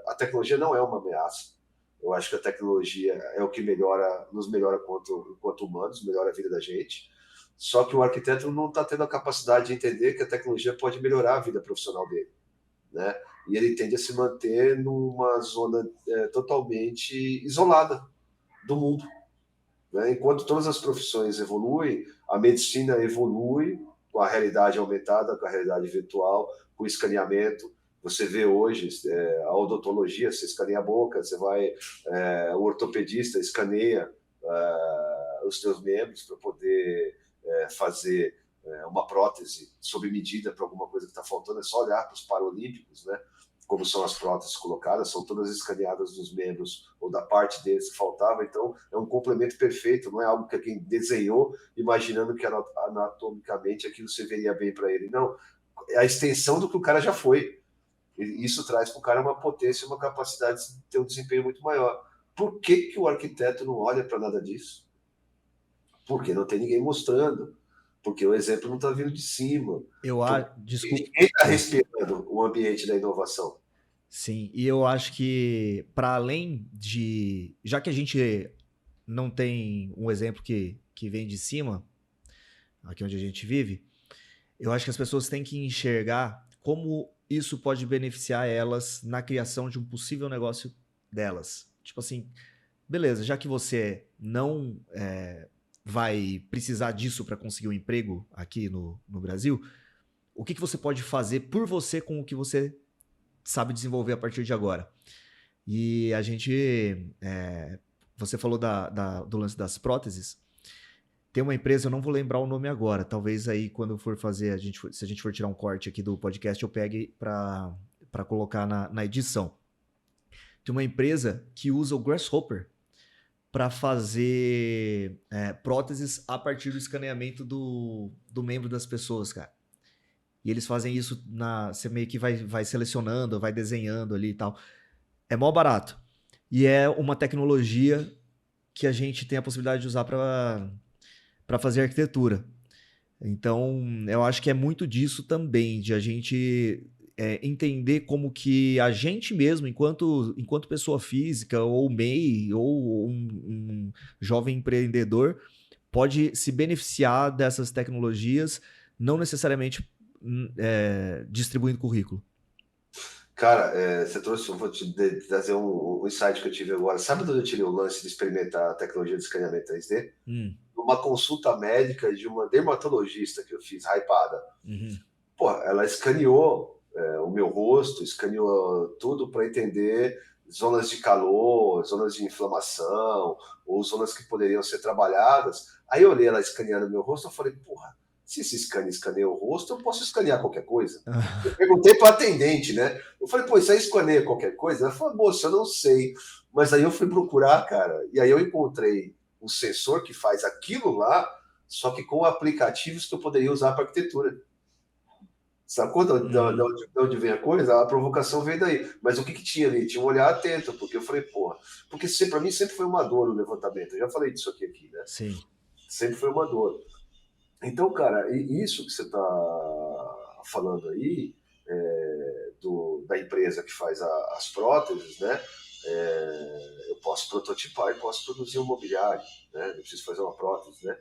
A tecnologia não é uma ameaça. Eu acho que a tecnologia é o que nos melhora enquanto humanos, melhora a vida da gente. Só que o arquiteto não está tendo a capacidade de entender que a tecnologia pode melhorar a vida profissional dele, né? E ele tende a se manter numa zona totalmente isolada do mundo, né? Enquanto todas as profissões evoluem, a medicina evolui com a realidade aumentada, com a realidade virtual, com o escaneamento. Você vê hoje a odontologia, você escaneia a boca, você vai, o ortopedista escaneia os teus membros para poder fazer uma prótese sob medida para alguma coisa que está faltando. É só olhar para os paralímpicos, né? Como são as próteses colocadas, são todas escaneadas dos membros ou da parte deles que faltava, então é um complemento perfeito, não é algo que quem desenhou imaginando que anatomicamente aquilo serviria bem para ele, não, é a extensão do que o cara já foi, e isso traz para o cara uma potência, uma capacidade de ter um desempenho muito maior. Por que o arquiteto não olha para nada disso? Porque não tem ninguém mostrando, porque o exemplo não está vindo de cima, Desculpa. ninguém está respirando o ambiente da inovação. Sim, e eu acho que para além de, já que a gente não tem um exemplo que vem de cima, aqui onde a gente vive, eu acho que as pessoas têm que enxergar como isso pode beneficiar elas na criação de um possível negócio delas. Tipo assim, beleza, já que você não vai precisar disso para conseguir um emprego aqui no Brasil, o que você pode fazer por você com o que você sabe desenvolver a partir de agora? E a gente... você falou do lance das próteses. Tem uma empresa, eu não vou lembrar o nome agora. Talvez aí, quando for fazer, se a gente for tirar um corte aqui do podcast, eu pegue para colocar na edição. Tem uma empresa que usa o Grasshopper para fazer próteses a partir do escaneamento do membro das pessoas, cara. E eles fazem isso você meio que vai selecionando, vai desenhando ali e tal. É mó barato. E é uma tecnologia que a gente tem a possibilidade de usar para fazer arquitetura. Então, eu acho que é muito disso também, de a gente entender como que a gente mesmo, enquanto pessoa física, ou MEI, ou um jovem empreendedor, pode se beneficiar dessas tecnologias, não necessariamente distribuindo currículo. Cara, você trouxe, eu vou te trazer um insight que eu tive agora. Sabe onde eu tirei o lance de experimentar a tecnologia de escaneamento 3D? Uma consulta médica de uma dermatologista que eu fiz, hypada. Uhum. Pô, ela escaneou o meu rosto, escaneou tudo para entender zonas de calor, zonas de inflamação, ou zonas que poderiam ser trabalhadas. Aí eu olhei ela escaneando o meu rosto e falei, porra, se esse escaneia o rosto, eu posso escanear qualquer coisa. Eu perguntei para a atendente, né? Eu falei, pô, isso aí escaneia qualquer coisa? Ela falou, moça, eu não sei. Mas aí eu fui procurar, cara, e aí eu encontrei um sensor que faz aquilo lá, só que com aplicativos que eu poderia usar para arquitetura. Sacou de onde vem a coisa? A provocação veio daí. Mas o que tinha ali? Tinha um olhar atento, porque eu falei, porra, porque para mim sempre foi uma dor o levantamento. Eu já falei disso aqui, né? Sim. Sempre foi uma dor. Então, cara, isso que você está falando aí, da empresa que faz as próteses, né? Eu posso prototipar e posso produzir um mobiliário, né? Eu preciso fazer uma prótese, né?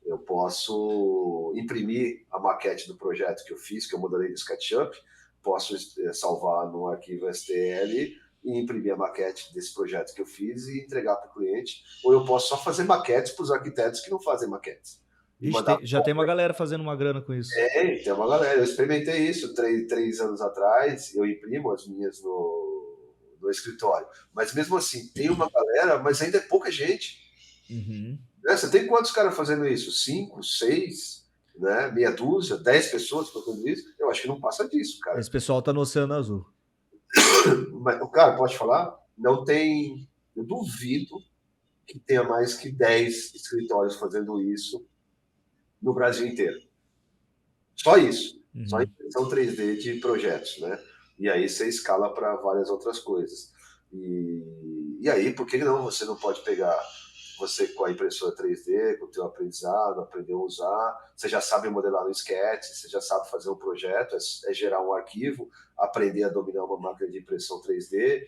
Eu posso imprimir a maquete do projeto que eu fiz, que eu modelei no SketchUp, posso salvar no arquivo STL e imprimir a maquete desse projeto que eu fiz e entregar para o cliente, ou eu posso só fazer maquetes para os arquitetos que não fazem maquetes. Ixi, já tem uma galera fazendo uma grana com isso. Tem uma galera. Eu experimentei isso 3 anos atrás, eu imprimo as minhas no escritório. Mas mesmo assim, tem uma galera, mas ainda é pouca gente. Uhum. Você tem quantos caras fazendo isso? 5, 6, né? Meia dúzia, 10 pessoas fazendo isso? Eu acho que não passa disso, cara. Esse pessoal tá no Oceano Azul. Mas, cara, pode falar? Não tem. Eu duvido que tenha mais que 10 escritórios fazendo isso no Brasil inteiro. Só isso. Uhum. Só impressão 3D de projetos, né? E aí você escala para várias outras coisas. E aí, por que não? Você não pode pegar você com a impressora 3D, com o teu aprendizado, aprender a usar, você já sabe modelar no Sketch, você já sabe fazer um projeto, é gerar um arquivo, aprender a dominar uma máquina de impressão 3D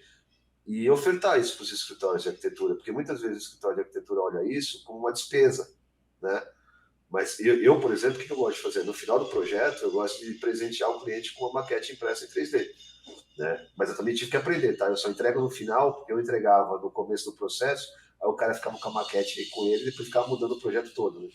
e ofertar isso para os escritórios de arquitetura, porque muitas vezes o escritório de arquitetura olha isso como uma despesa, né? Mas eu, por exemplo, o que eu gosto de fazer? No final do projeto, eu gosto de presentear o cliente com uma maquete impressa em 3D. Né? Mas eu também tive que aprender, tá? Eu só entrego no final, porque eu entregava no começo do processo, aí o cara ficava com a maquete com ele e depois ficava mudando o projeto todo. Né?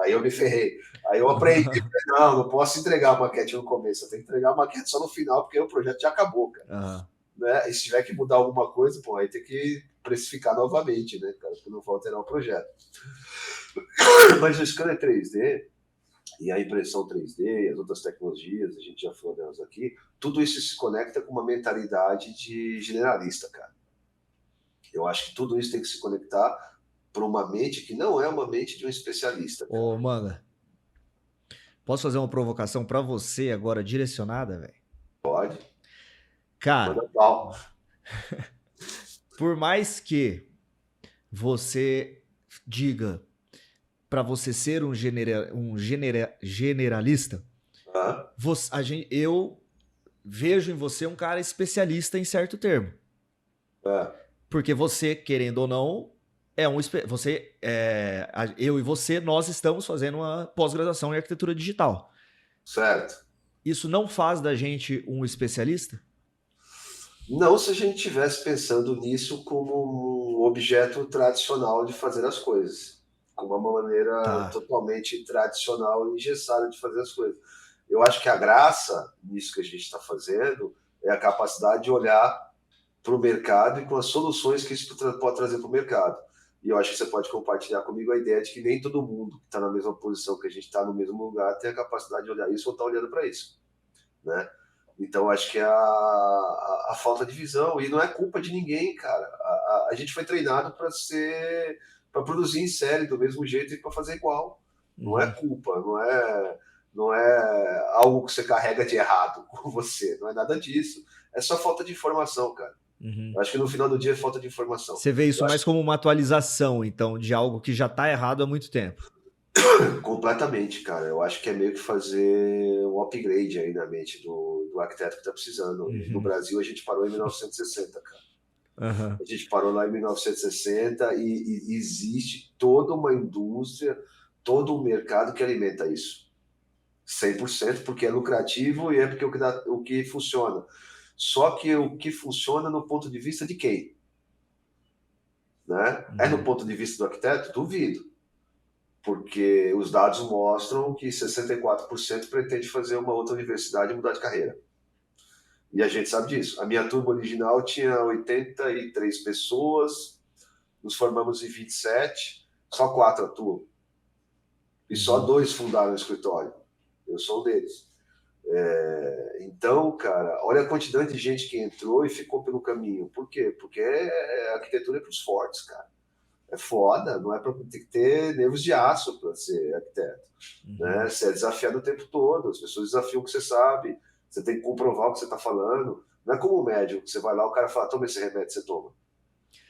Aí eu me ferrei. Aí eu aprendi, não posso entregar a maquete no começo, eu tenho que entregar a maquete só no final, porque o projeto já acabou, cara. Né? E se tiver que mudar alguma coisa, pô, aí tem que precificar novamente, né, cara? Porque não vou alterar o projeto. Mas o scanner 3D e a impressão 3D e as outras tecnologias, a gente já falou delas aqui, tudo isso se conecta com uma mentalidade de generalista, cara. Eu acho que tudo isso tem que se conectar para uma mente que não é uma mente de um especialista. Cara. Ô, Manga, posso fazer uma provocação para você agora direcionada, velho? Pode. Cara, por mais que você diga para você ser um generalista, eu vejo em você um cara especialista em certo termo. Porque você, querendo ou não, eu e você, nós estamos fazendo uma pós-graduação em arquitetura digital. Certo. Isso não faz da gente um especialista? Não, se a gente estivesse pensando nisso como um objeto tradicional de fazer as coisas. Com uma maneira totalmente tradicional e engessada de fazer as coisas. Eu acho que a graça nisso que a gente está fazendo é a capacidade de olhar para o mercado e com as soluções que isso pode trazer para o mercado. E eu acho que você pode compartilhar comigo a ideia de que nem todo mundo que está na mesma posição que a gente está no mesmo lugar tem a capacidade de olhar isso ou está olhando para isso. Né? Então, acho que é a falta de visão. E não é culpa de ninguém, cara. A gente foi treinado para produzir em série do mesmo jeito e para fazer igual. Não é culpa, não é algo que você carrega de errado com você. Não é nada disso. É só falta de informação, cara. Eu acho que no final do dia é falta de informação. Você vê isso mais como uma atualização, então, de algo que já está errado há muito tempo. Completamente, cara. Eu acho que é meio que fazer um upgrade aí na mente do arquiteto que está precisando. No Brasil, a gente parou em 1960, cara. A gente parou lá em 1960 e existe toda uma indústria, todo um mercado que alimenta isso. 100%, porque é lucrativo e é porque o que funciona. Só que o que funciona no ponto de vista de quem? Né? É no ponto de vista do arquiteto? Duvido. Porque os dados mostram que 64% pretende fazer uma outra universidade e mudar de carreira. E a gente sabe disso. A minha turma original tinha 83 pessoas, nos formamos em 27, só 4 atuam. E só 2 fundaram o escritório. Eu sou um deles. Então, cara, olha a quantidade de gente que entrou e ficou pelo caminho. Por quê? Porque a arquitetura é para os fortes, cara. É foda, não é para ter que ter nervos de aço para ser arquiteto. Né? Você é desafiado o tempo todo, as pessoas desafiam o que você sabe, você tem que comprovar o que você está falando. Não é como um médico, que você vai lá, o cara fala, toma esse remédio, você toma.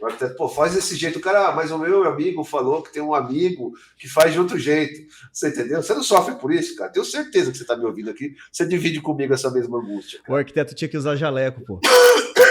O arquiteto, pô, faz desse jeito. O cara, mas o meu amigo falou que tem um amigo que faz de outro jeito. Você entendeu? Você não sofre por isso, cara. Tenho certeza que você está me ouvindo aqui. Você divide comigo essa mesma angústia. Cara. O arquiteto tinha que usar jaleco, pô.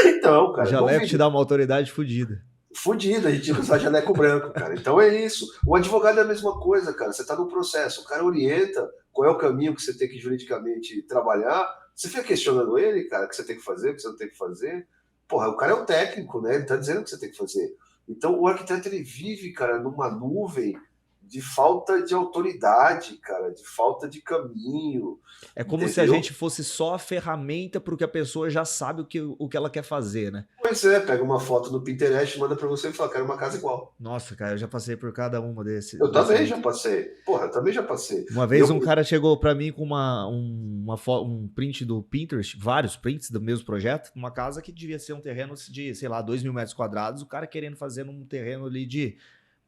Então, cara. O jaleco te dá uma autoridade fodida. fudido, a gente tinha que usar jaleco branco, cara. Então é isso. O advogado é a mesma coisa, cara. Você está no processo, o cara orienta qual é o caminho que você tem que juridicamente trabalhar. Você fica questionando ele, cara, o que você tem que fazer, o que você não tem que fazer. Porra, o cara é o técnico, né? Ele está dizendo o que você tem que fazer. Então o arquiteto ele vive, cara, numa nuvem de falta de autoridade, cara, de falta de caminho, É como se a entendeu? gente fosse só a ferramenta para o que a pessoa já sabe o que ela quer fazer, né? Pois é, pega uma foto no Pinterest, manda para você e fala, quero uma casa igual. Nossa, cara, eu já passei por cada uma Eu desse também aí. já passei. Porra, eu também já passei. Uma E eu, vez um cara chegou para mim com um print do Pinterest, vários prints do mesmo projeto, uma casa que devia ser um terreno de, sei lá, 2.000 metros quadrados, o cara querendo fazer num terreno ali de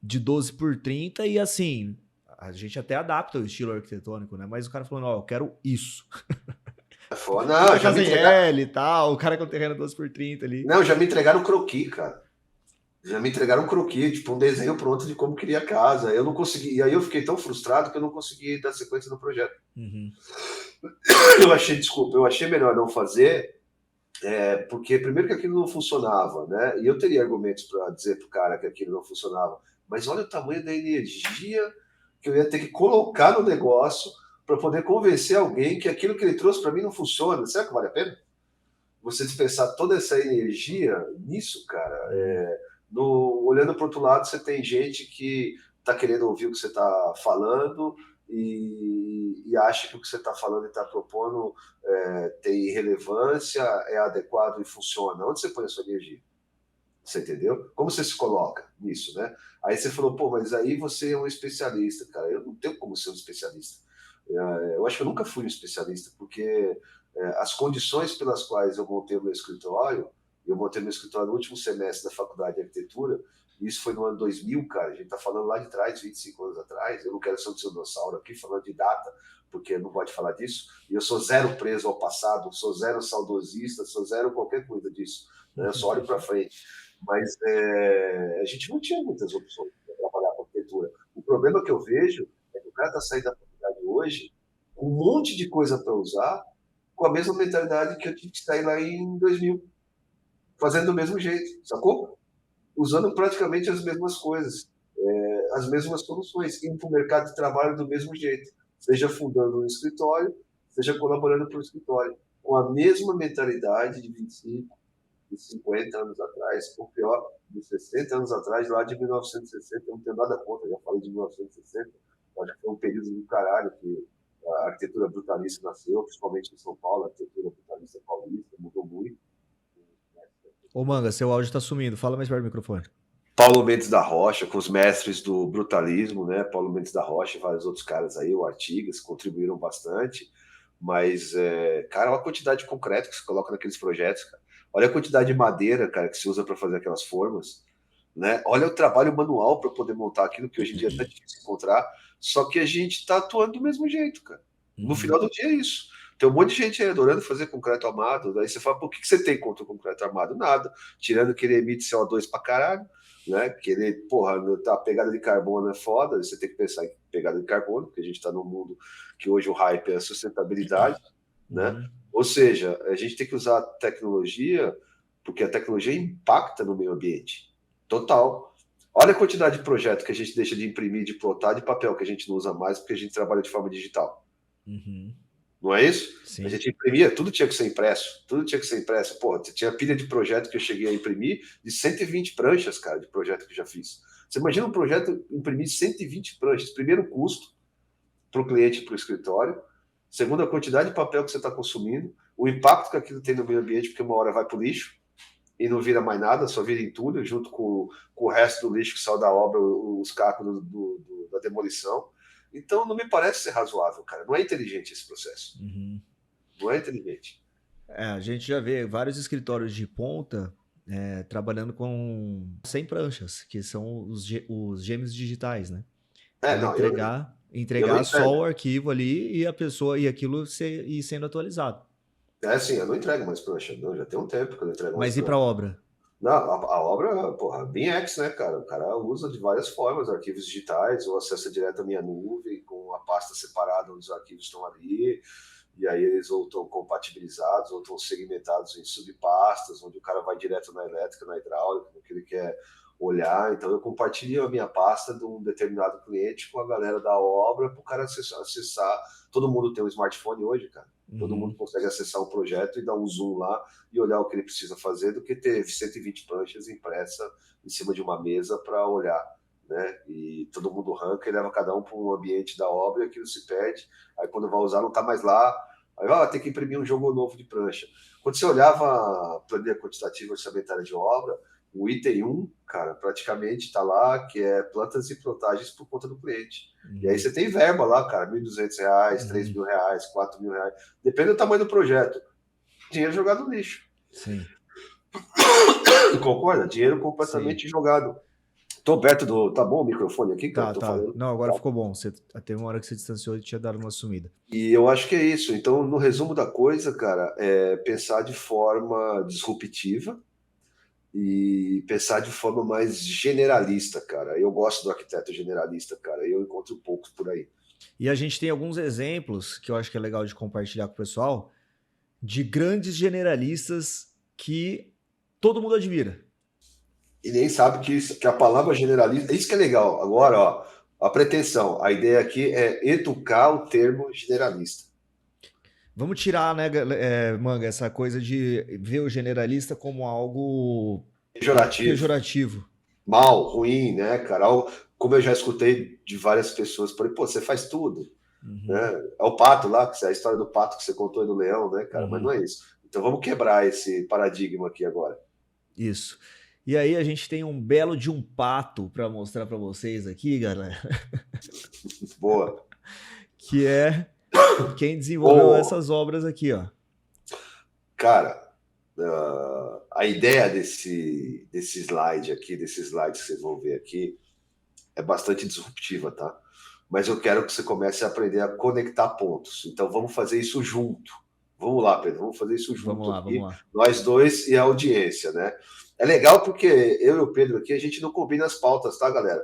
12 por 30 e assim, a gente até adapta o estilo arquitetônico, né? Mas o cara falou, não, eu quero isso. não, Uma já me casa em entregaram. L e tal, o cara com terreno 12 por 30 ali. Não, já me entregaram croquis, cara. Já me entregaram um croquis, tipo um desenho pronto de como queria a casa. Eu não consegui. E aí eu fiquei tão frustrado que eu não consegui dar sequência no projeto. Uhum. Eu achei melhor não fazer, porque primeiro que aquilo não funcionava, né? E eu teria argumentos para dizer pro cara que aquilo não funcionava. Mas olha o tamanho da energia que eu ia ter que colocar no negócio para poder convencer alguém que aquilo que ele trouxe para mim não funciona. Será que vale a pena? Você dispensar toda essa energia nisso, cara. Olhando para o outro lado, você tem gente que está querendo ouvir o que você está falando e acha que o que você está falando e está propondo tem relevância, é adequado e funciona. Onde você põe a sua energia? Você entendeu? Como você se coloca nisso, né? Aí você falou, pô, mas aí você é um especialista, cara. Eu não tenho como ser um especialista. Eu acho que eu nunca fui um especialista, porque as condições pelas quais eu montei o meu escritório, eu montei meu escritório no último semestre da faculdade de arquitetura, e isso foi no ano 2000, cara. A gente está falando lá de trás, 25 anos atrás. Eu não quero ser um dinossauro aqui falando de data, porque não pode falar disso. E eu sou zero preso ao passado, sou zero saudosista, sou zero qualquer coisa disso. Né? Eu só olho para frente. Mas a gente não tinha muitas opções para trabalhar com arquitetura. O problema que eu vejo é que o cara está saindo da faculdade hoje com um monte de coisa para usar, com a mesma mentalidade que eu tive que sair lá em 2000, fazendo do mesmo jeito, sacou? Usando praticamente as mesmas coisas, as mesmas soluções, indo para o mercado de trabalho do mesmo jeito, seja fundando um escritório, seja colaborando para o escritório, com a mesma mentalidade de 25, de 50 anos atrás, ou pior, de 60 anos atrás, lá de 1960, eu não tenho nada contra, já falei de 1960, acho que foi um período do caralho que a arquitetura brutalista nasceu, principalmente em São Paulo, a arquitetura brutalista paulista mudou muito. Ô, Manga, seu áudio tá sumindo. Fala mais perto do microfone. Paulo Mendes da Rocha, com os mestres do brutalismo, né? Paulo Mendes da Rocha e vários outros caras aí, o Artigas, contribuíram bastante. Mas, cara, olha a quantidade de concreto que se coloca naqueles projetos, cara. Olha a quantidade de madeira, cara, que se usa para fazer aquelas formas, né? Olha o trabalho manual para poder montar aquilo que hoje em dia é tão difícil encontrar. Só que a gente está atuando do mesmo jeito, cara. No final do dia é isso. Tem um monte de gente aí adorando fazer concreto armado. Daí você fala, por que você tem contra o concreto armado? Nada. Tirando que ele emite CO2 pra caralho, né? Que ele, porra, a pegada de carbono é foda. Você tem que pensar em pegada de carbono, porque a gente está num mundo que hoje o hype é a sustentabilidade, né? Ou seja, a gente tem que usar a tecnologia, porque a tecnologia impacta no meio ambiente. Total. Olha a quantidade de projeto que a gente deixa de imprimir, de plotar, de papel que a gente não usa mais, porque a gente trabalha de forma digital. Não é isso? Sim. A gente imprimia, tudo tinha que ser impresso. Tudo tinha que ser impresso. Pô, tinha pilha de projeto que eu cheguei a imprimir de 120 pranchas, cara, de projeto que eu já fiz. Você imagina um projeto imprimir 120 pranchas. Primeiro, o custo para o cliente e para o escritório. Segundo, a quantidade de papel que você está consumindo. O impacto que aquilo tem no meio ambiente, porque uma hora vai para o lixo e não vira mais nada, só vira entulho, junto com o resto do lixo que saiu da obra, os cacos da demolição. Então, não me parece ser razoável, cara. Não é inteligente esse processo. Não é inteligente. A gente já vê vários escritórios de ponta trabalhando com 100 pranchas, que são os gêmeos digitais, né? Então, Não, entregar só o arquivo ali e a pessoa e aquilo ir sendo atualizado. Sim, eu não entrego mais prancha. Não, já tem um tempo que eu não entrego mais Mas e prancha. para a obra? Não, a obra, porra, BinX, né, cara? O cara usa de várias formas, arquivos digitais, ou acessa direto à minha nuvem, com a pasta separada onde os arquivos estão ali, e aí eles ou estão compatibilizados, ou estão segmentados em subpastas, onde o cara vai direto na elétrica, na hidráulica, no que ele quer olhar. Então eu compartilho a minha pasta de um determinado cliente com a galera da obra para o cara acessar. Todo mundo tem um smartphone hoje, cara. Todo mundo consegue acessar um projeto e dar um zoom lá e olhar o que ele precisa fazer, do que ter 120 pranchas impressa em cima de uma mesa para olhar, né? E todo mundo arranca e leva cada um para um ambiente da obra e aquilo se perde. Aí quando vai usar não está mais lá. Aí tem que imprimir um jogo novo de prancha. Quando você olhava a planilha quantitativa orçamentária de obra, o item 1, cara, praticamente está lá, que é plantas e plotagens por conta do cliente. E aí você tem verba lá, cara, R$1.200, R$3.000, R$4.000, depende do tamanho do projeto. Dinheiro jogado no lixo. Sim. Concorda? Dinheiro completamente jogado. Tô perto do... Tá bom o microfone aqui, cara? Tá. Falando. Não, agora ficou bom. Teve uma hora que você distanciou e tinha dado uma sumida. E eu acho que é isso. Então, no resumo da coisa, cara, é pensar de forma disruptiva e pensar de forma mais generalista, cara. Eu gosto do arquiteto generalista, cara. Eu encontro poucos por aí. E a gente tem alguns exemplos que eu acho que é legal de compartilhar com o pessoal, de grandes generalistas que todo mundo admira. E nem sabe que a palavra generalista... Isso que é legal. Agora, ó, a pretensão. A ideia aqui é educar o termo generalista. Vamos tirar, né, Manga, essa coisa de ver o generalista como algo pejorativo. Mal, ruim, né, cara? Como eu já escutei de várias pessoas, falei, pô, você faz tudo. Né? É o pato lá, a história do pato que você contou e do leão, né, cara? Mas não é isso. Então vamos quebrar esse paradigma aqui agora. Isso. E aí a gente tem um belo de um pato para mostrar para vocês aqui, galera. Boa. Que é quem desenvolveu essas obras aqui, ó. Cara, a ideia desse slide aqui, desses slides que vocês vão ver aqui, é bastante disruptiva, tá? Mas eu quero que você comece a aprender a conectar pontos. Então vamos fazer isso junto. Vamos lá, Pedro, vamos fazer isso junto vamos lá. Nós dois e a audiência, né? É legal porque eu e o Pedro aqui, a gente não combina as pautas, tá, galera?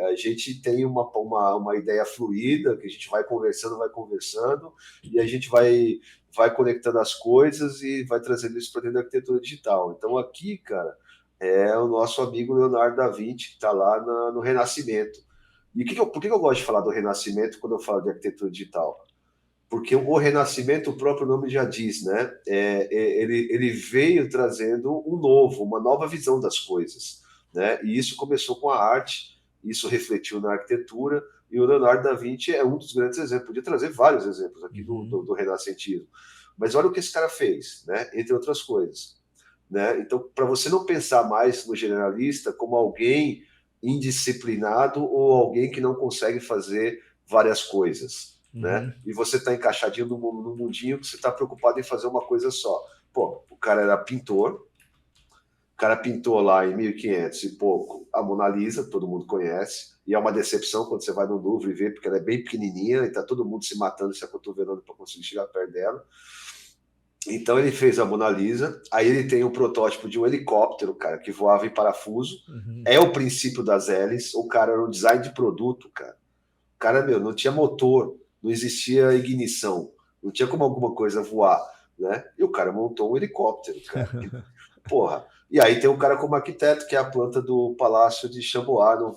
A gente tem uma ideia fluida, que a gente vai conversando, e a gente vai conectando as coisas e vai trazendo isso para dentro da arquitetura digital. Então aqui, cara, é o nosso amigo Leonardo da Vinci, que está lá no Renascimento. E por que eu gosto de falar do Renascimento quando eu falo de arquitetura digital? Porque o Renascimento, o próprio nome já diz, né? Ele veio trazendo uma nova visão das coisas, né? E isso começou com a arte, isso refletiu na arquitetura, e o Leonardo da Vinci é um dos grandes exemplos. Podia trazer vários exemplos aqui do renascentismo. Mas olha o que esse cara fez, né? Entre outras coisas. Né? Então, para você não pensar mais no generalista como alguém indisciplinado ou alguém que não consegue fazer várias coisas, né? E você está encaixadinho no mundinho que você está preocupado em fazer uma coisa só. Pô, o cara era pintor, o cara pintou lá em 1500 e pouco a Mona Lisa, todo mundo conhece, e é uma decepção quando você vai no Louvre e vê, porque ela é bem pequenininha e está todo mundo se matando, se acotovelando para conseguir chegar perto dela. Então ele fez a Mona Lisa, aí ele tem um protótipo de um helicóptero, cara, que voava em parafuso. É o princípio das hélices. O cara era um design de produto, cara. O cara, não tinha motor, não existia ignição, não tinha como alguma coisa voar, né? E o cara montou um helicóptero, cara. Porra. E aí tem um cara como arquiteto, que é a planta do Palácio de Chambord, no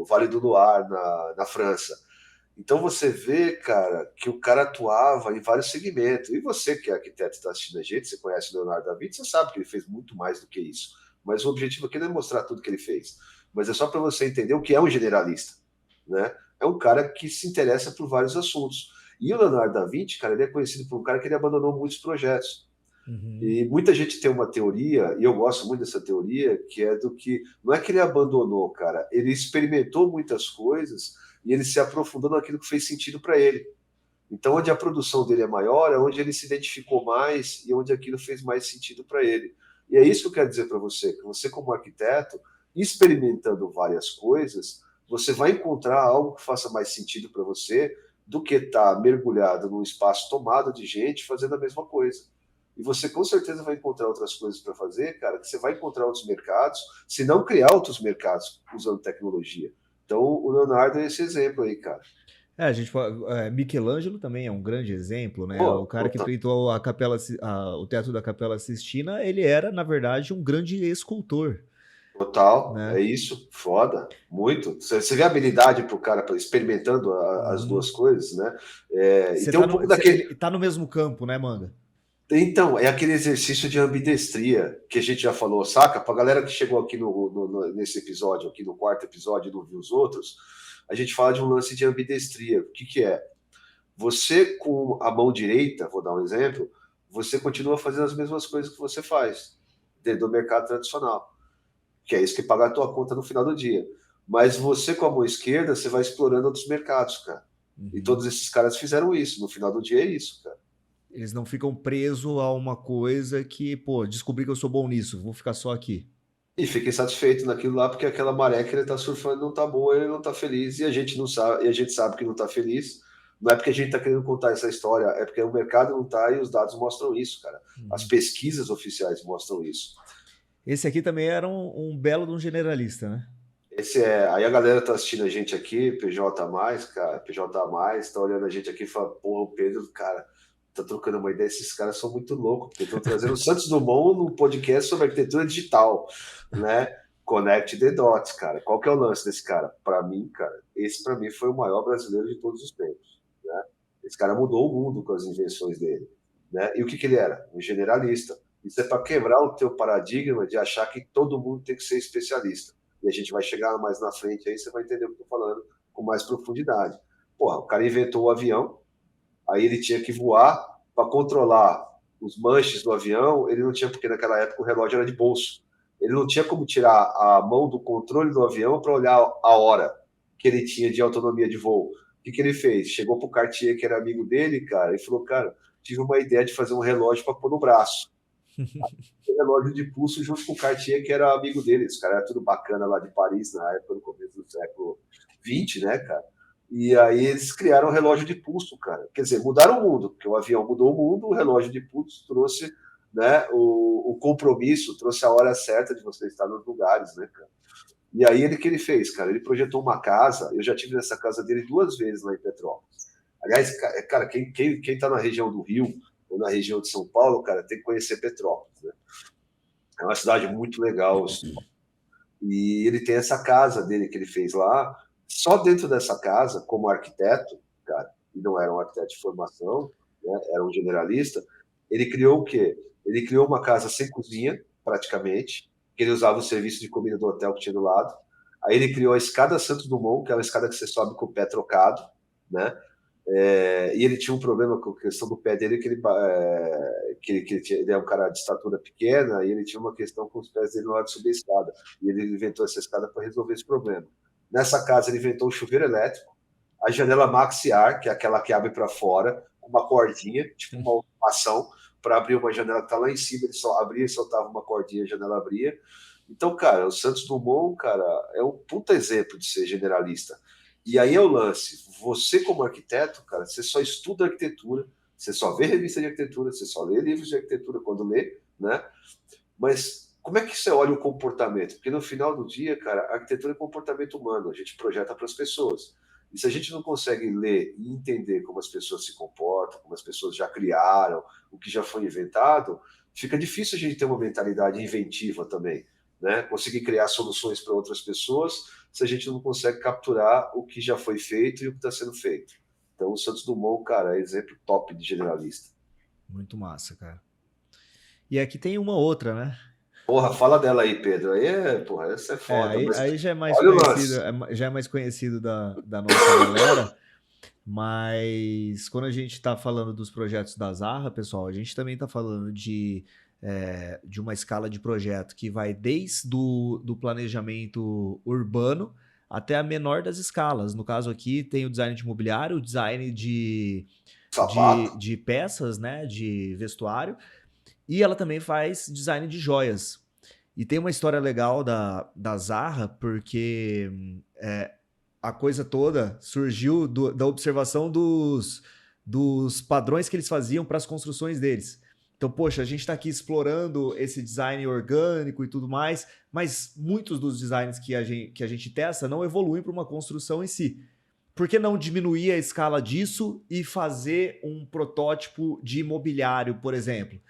Vale do Loire, na França. Então você vê, cara, que o cara atuava em vários segmentos. E você, que é arquiteto e está assistindo a gente, você conhece o Leonardo da Vinci, você sabe que ele fez muito mais do que isso. Mas o objetivo aqui não é mostrar tudo que ele fez. Mas é só para você entender o que é um generalista. Né? É um cara que se interessa por vários assuntos. E o Leonardo da Vinci, cara, ele é conhecido por um cara que ele abandonou muitos projetos. E muita gente tem uma teoria, e eu gosto muito dessa teoria, que é do que... Não é que ele abandonou, cara. Ele experimentou muitas coisas e ele se aprofundou naquilo que fez sentido para ele. Então, onde a produção dele é maior, é onde ele se identificou mais e onde aquilo fez mais sentido para ele. E é isso que eu quero dizer para você, que você como arquiteto, experimentando várias coisas, você vai encontrar algo que faça mais sentido para você do que estar mergulhado num espaço tomado de gente fazendo a mesma coisa. E você com certeza vai encontrar outras coisas para fazer, cara, que você vai encontrar outros mercados, se não criar outros mercados usando tecnologia. Então, o Leonardo é esse exemplo aí, cara. A gente Michelangelo também é um grande exemplo, né? O Pô, cara que pintou o teto da Capela Sistina, ele era, na verdade, um grande escultor, total, é né? isso, foda, muito. Você vê a habilidade pro cara experimentando as Uhum. duas coisas, né? E Você tem tá um no, pouco daquele. ele tá no mesmo campo, né, Manga? Então, é aquele exercício de ambidestria que a gente já falou, saca? Pra galera que chegou aqui nesse episódio, aqui no quarto episódio e não viu os outros, a gente fala de um lance de ambidestria. O que que é? Você com a mão direita, vou dar um exemplo, você continua fazendo as mesmas coisas que você faz dentro do mercado tradicional, que é isso que paga a tua conta no final do dia. Mas você com a mão esquerda, você vai explorando outros mercados, cara. E Uhum. todos esses caras fizeram isso. No final do dia é isso, cara. Eles não ficam presos a uma coisa que, pô, descobri que eu sou bom nisso, vou ficar só aqui. E fiquem satisfeitos naquilo lá, porque aquela maré que ele está surfando não está boa, ele não está feliz, e a gente não sabe, e a gente sabe que não está feliz. Não é porque a gente está querendo contar essa história, é porque o mercado não está e os dados mostram isso, cara. As Uhum. pesquisas oficiais mostram isso. Esse aqui também era um belo de um generalista, né? Aí a galera tá assistindo a gente aqui, PJ mais, cara, PJ mais, tá olhando a gente aqui e fala, porra, o Pedro, cara, tá trocando uma ideia, esses caras são muito loucos, porque estão trazendo o Santos Dumont num podcast sobre arquitetura digital, né? Connect the dots, cara. Qual que é o lance desse cara? Para mim, cara, esse para mim foi o maior brasileiro de todos os tempos, né? Esse cara mudou o mundo com as invenções dele, né? E o que que ele era? Um generalista. Isso é para quebrar o teu paradigma de achar que todo mundo tem que ser especialista. E a gente vai chegar mais na frente aí, você vai entender o que eu tô falando com mais profundidade. Porra, o cara inventou o avião, aí ele tinha que voar para controlar os manches do avião, ele não tinha, porque naquela época o relógio era de bolso. Ele não tinha como tirar a mão do controle do avião para olhar a hora que ele tinha de autonomia de voo. O que, que ele fez? Chegou pro Cartier, que era amigo dele, cara, e falou, cara, tive uma ideia de fazer um relógio para pôr no braço. Um relógio de pulso junto com o Cartier, que era amigo dele. Os caras eram tudo bacana lá de Paris, na época, no começo do século XX, né, cara? E aí eles criaram o relógio de pulso, cara. Quer dizer, mudaram o mundo, porque o avião mudou o mundo, o relógio de pulso trouxe, né, o compromisso, trouxe a hora certa de você estar nos lugares, né, cara? E aí ele que ele fez, cara, ele projetou uma casa, eu já tive nessa casa dele 2 vezes lá em Petrópolis. Aliás, cara, quem tá na região do Rio ou na região de São Paulo, cara, tem que conhecer Petrópolis, né? É uma cidade muito legal. E ele tem essa casa dele que ele fez lá. Só dentro dessa casa, como arquiteto, cara, e não era um arquiteto de formação, né, era um generalista, ele criou o quê? Ele criou uma casa sem cozinha, praticamente, que ele usava o serviço de comida do hotel que tinha do lado. Aí ele criou a escada Santos Dumont, que é uma escada que você sobe com o pé trocado, né? E ele tinha um problema com a questão do pé dele, ele é um cara de estatura pequena, e ele tinha uma questão com os pés dele na hora de subir a escada. E ele inventou essa escada para resolver esse problema. Nessa casa, ele inventou o chuveiro elétrico, a janela maxiar, que é aquela que abre para fora, com uma cordinha, tipo uma automação, para abrir uma janela que está lá em cima, ele só abria e soltava uma cordinha, a janela abria. Então, cara, o Santos Dumont, cara, é um puta exemplo de ser generalista. E aí é o lance. Você, como arquiteto, cara, você só estuda arquitetura, você só vê revista de arquitetura, você só lê livros de arquitetura quando lê, né? Mas como é que você olha o comportamento? Porque no final do dia, cara, a arquitetura é comportamento humano, a gente projeta para as pessoas. E se a gente não consegue ler e entender como as pessoas se comportam, como as pessoas já criaram, o que já foi inventado, fica difícil a gente ter uma mentalidade inventiva também, né? Conseguir criar soluções para outras pessoas se a gente não consegue capturar o que já foi feito e o que está sendo feito. Então, o Santos Dumont, cara, é exemplo top de generalista. Muito massa, cara. E aqui tem uma outra, né? Porra, fala dela aí, Pedro. Porra, essa é foda. Aí, Mas aí já é mais olha o conhecido, lance. já é mais conhecido da nossa galera, mas quando a gente está falando dos projetos da Zarra, pessoal, a gente também está falando de uma escala de projeto que vai desde do planejamento urbano até a menor das escalas. No caso aqui, tem o design de imobiliário, o design Sapato. de peças, né, de vestuário, e ela também faz design de joias. E tem uma história legal da Zarra, porque a coisa toda surgiu da observação dos padrões que eles faziam para as construções deles. Então, poxa, a gente está aqui explorando esse design orgânico e tudo mais, mas muitos dos designs que a gente testa não evoluem para uma construção em si. por que não diminuir a escala disso e fazer um protótipo de imobiliário, por exemplo?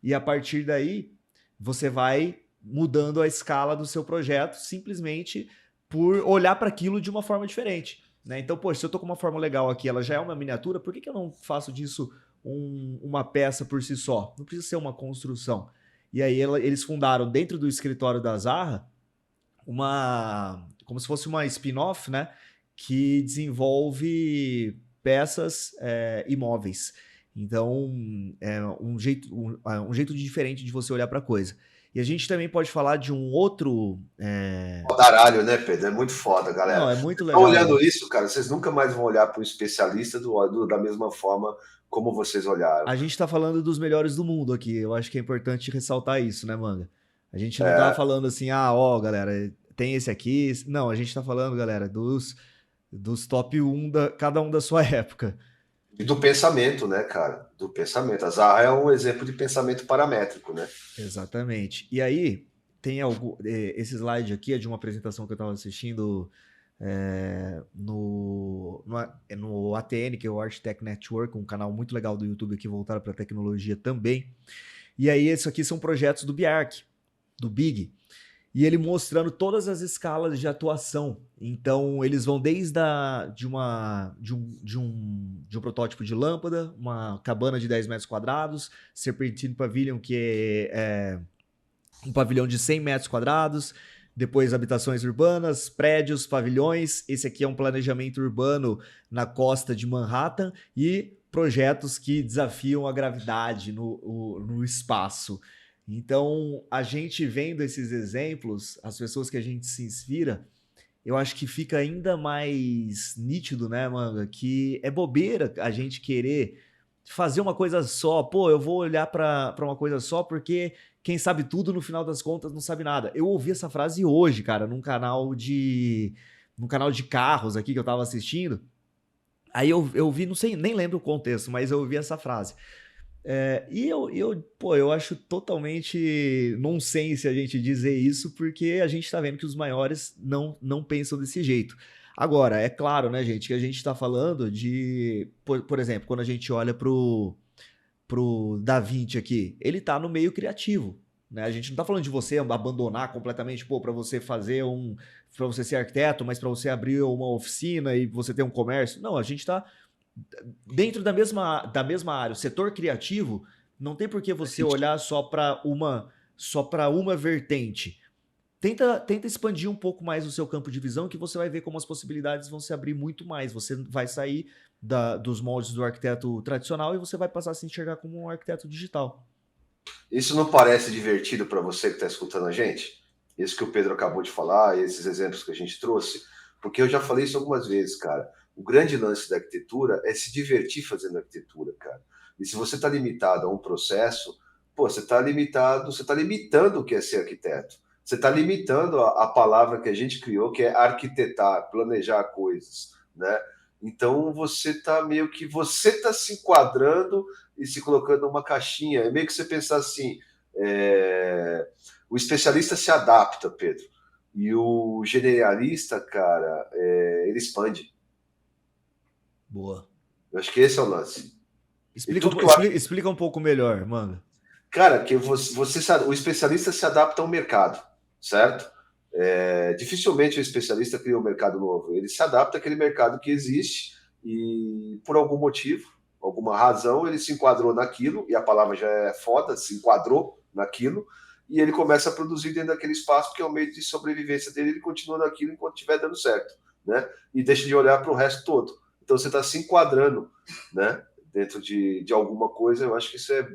E a partir daí, você vai mudando a escala do seu projeto simplesmente por olhar para aquilo de uma forma diferente. Né? Então, poxa, se eu estou com uma forma legal aqui, ela já é uma miniatura, por que eu não faço disso uma peça por si só? Não precisa ser uma construção. E aí eles fundaram dentro do escritório da Zaha como se fosse uma spin-off, né? Que desenvolve peças imóveis. Então, é um jeito diferente de você olhar para a coisa. E a gente também pode falar de um outro. Fodaralho, né, Pedro? É muito foda, galera. Não, é muito legal. legal. Olhando isso, cara, vocês nunca mais vão olhar para um especialista da mesma forma como vocês olharam. A gente está falando dos melhores do mundo aqui. Eu acho que é importante ressaltar isso, né, Manga? A gente não tá falando assim, galera, tem esse aqui. Não, a gente tá falando, galera, dos top 1 cada um da sua época. E do pensamento, né, cara? Do pensamento. A Zaha é um exemplo de pensamento paramétrico, né? Exatamente. E aí, tem esse slide aqui é de uma apresentação que eu estava assistindo no ATN, que é o Architect Network, um canal muito legal do YouTube aqui voltado para tecnologia também. E aí, isso aqui são projetos do Bjark, do Big. E ele mostrando todas as escalas de atuação. Então, eles vão desde um protótipo de lâmpada, uma cabana de 10 metros quadrados, Serpentine Pavilion, que é um pavilhão de 100 metros quadrados, depois habitações urbanas, prédios, pavilhões. Esse aqui é um planejamento urbano na costa de Manhattan e projetos que desafiam a gravidade no espaço. Então, a gente vendo esses exemplos, as pessoas que a gente se inspira, eu acho que fica ainda mais nítido, né, Manga? Que é bobeira a gente querer fazer uma coisa só. Pô, eu vou olhar para uma coisa só porque quem sabe tudo, no final das contas, não sabe nada. Eu ouvi essa frase hoje, cara, num canal de carros aqui que eu tava assistindo. Aí eu vi, não sei, nem lembro o contexto, mas eu ouvi essa frase. Eu acho totalmente nonsense a gente dizer isso, porque a gente tá vendo que os maiores não pensam desse jeito. Agora, é claro, né, gente, que a gente tá falando de, por exemplo, quando a gente olha pro Da Vinci aqui, ele tá no meio criativo, né? A gente não tá falando de você abandonar completamente, para você para você ser arquiteto, mas para você abrir uma oficina e você ter um comércio. Não, a gente tá dentro da mesma área, o setor criativo, não tem por que você olhar só para uma vertente. Tenta expandir um pouco mais o seu campo de visão, que você vai ver como as possibilidades vão se abrir muito mais. Você vai sair dos moldes do arquiteto tradicional e você vai passar a se enxergar como um arquiteto digital. Isso não parece divertido para você que está escutando a gente? Isso que o Pedro acabou de falar, esses exemplos que a gente trouxe? Porque eu já falei isso algumas vezes, cara. O grande lance da arquitetura é se divertir fazendo arquitetura, cara. E se você está limitado a um processo, você está limitando o que é ser arquiteto. Você está limitando a palavra que a gente criou, que é arquitetar, planejar coisas, né? Então você está se enquadrando e se colocando numa caixinha. É meio que você pensar assim, o especialista se adapta, Pedro, e o generalista, cara, ele expande. Boa. Eu acho que esse é o lance. Explica um pouco melhor, mano. Cara, que o especialista se adapta ao mercado, certo? Dificilmente o especialista cria um mercado novo. Ele se adapta àquele mercado que existe e, por algum motivo, alguma razão, ele se enquadrou naquilo, e a palavra já é foda, se enquadrou naquilo, e ele começa a produzir dentro daquele espaço, porque é o meio de sobrevivência dele, ele continua naquilo enquanto estiver dando certo, né? E deixa de olhar para o resto todo. Então você está se enquadrando, né? Dentro de alguma coisa. Eu acho que isso é a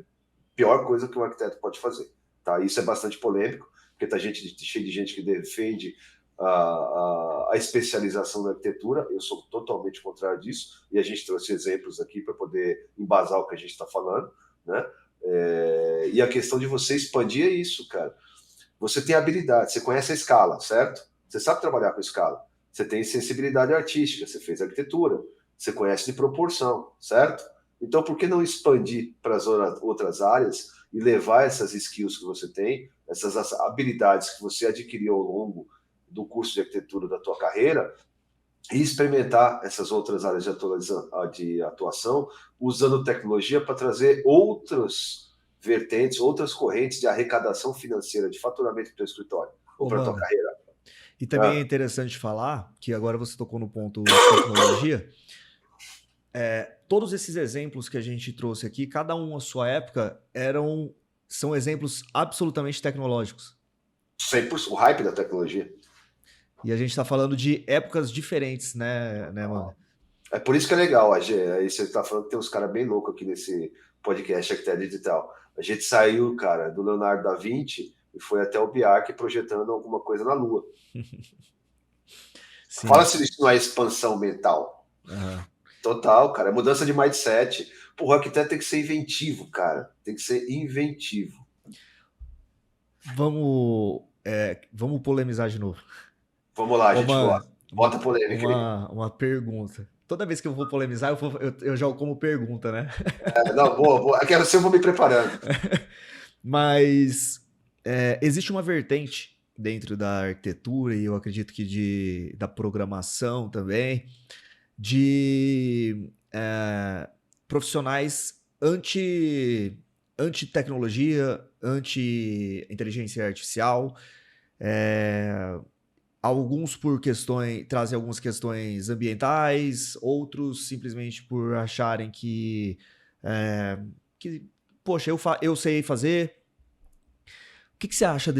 pior coisa que um arquiteto pode fazer, tá? Isso é bastante polêmico, porque tá cheio de gente que defende a especialização da arquitetura. Eu sou totalmente contrário disso, e a gente trouxe exemplos aqui para poder embasar o que a gente está falando, né? E a questão de você expandir é isso, cara. Você tem habilidade, você conhece a escala, certo? Você sabe trabalhar com escala. Você tem sensibilidade artística, você fez arquitetura, você conhece de proporção, certo? Então, por que não expandir para as outras áreas e levar essas skills que você tem, essas habilidades que você adquiriu ao longo do curso de arquitetura da tua carreira, e experimentar essas outras áreas de atuação, usando tecnologia para trazer outras vertentes, outras correntes de arrecadação financeira, de faturamento para o teu escritório ou Ô, para a tua mano, carreira. e também é Ah, interessante falar que agora você tocou no ponto tecnologia. Todos esses exemplos que a gente trouxe aqui, cada um à sua época, são exemplos absolutamente tecnológicos. 100%, o hype da tecnologia. E a gente está falando de épocas diferentes, né, mano? É por isso que é legal. Aí você está falando que tem uns caras bem loucos aqui nesse podcast Arquiteto Digital. A gente saiu, cara, do Leonardo da Vinci e foi até o Biark projetando alguma coisa na Lua. Sim. Fala se isso não é expansão mental. Aham. Total, cara. É mudança de mindset. Pô, o arquiteto tem que ser inventivo, cara. Tem que ser inventivo. Vamos polemizar de novo. Vamos lá, a Ô, gente mano, gosta. Bota polêmica aí. uma pergunta. Toda vez que eu vou polemizar, eu jogo como pergunta, né? É, não, boa, boa. É que assim eu vou me preparando. Mas existe uma vertente dentro da arquitetura, e eu acredito que da programação também, de profissionais anti-tecnologia, anti-inteligência artificial. Alguns trazem algumas questões ambientais, outros simplesmente por acharem é, que poxa, eu sei fazer. O que você acha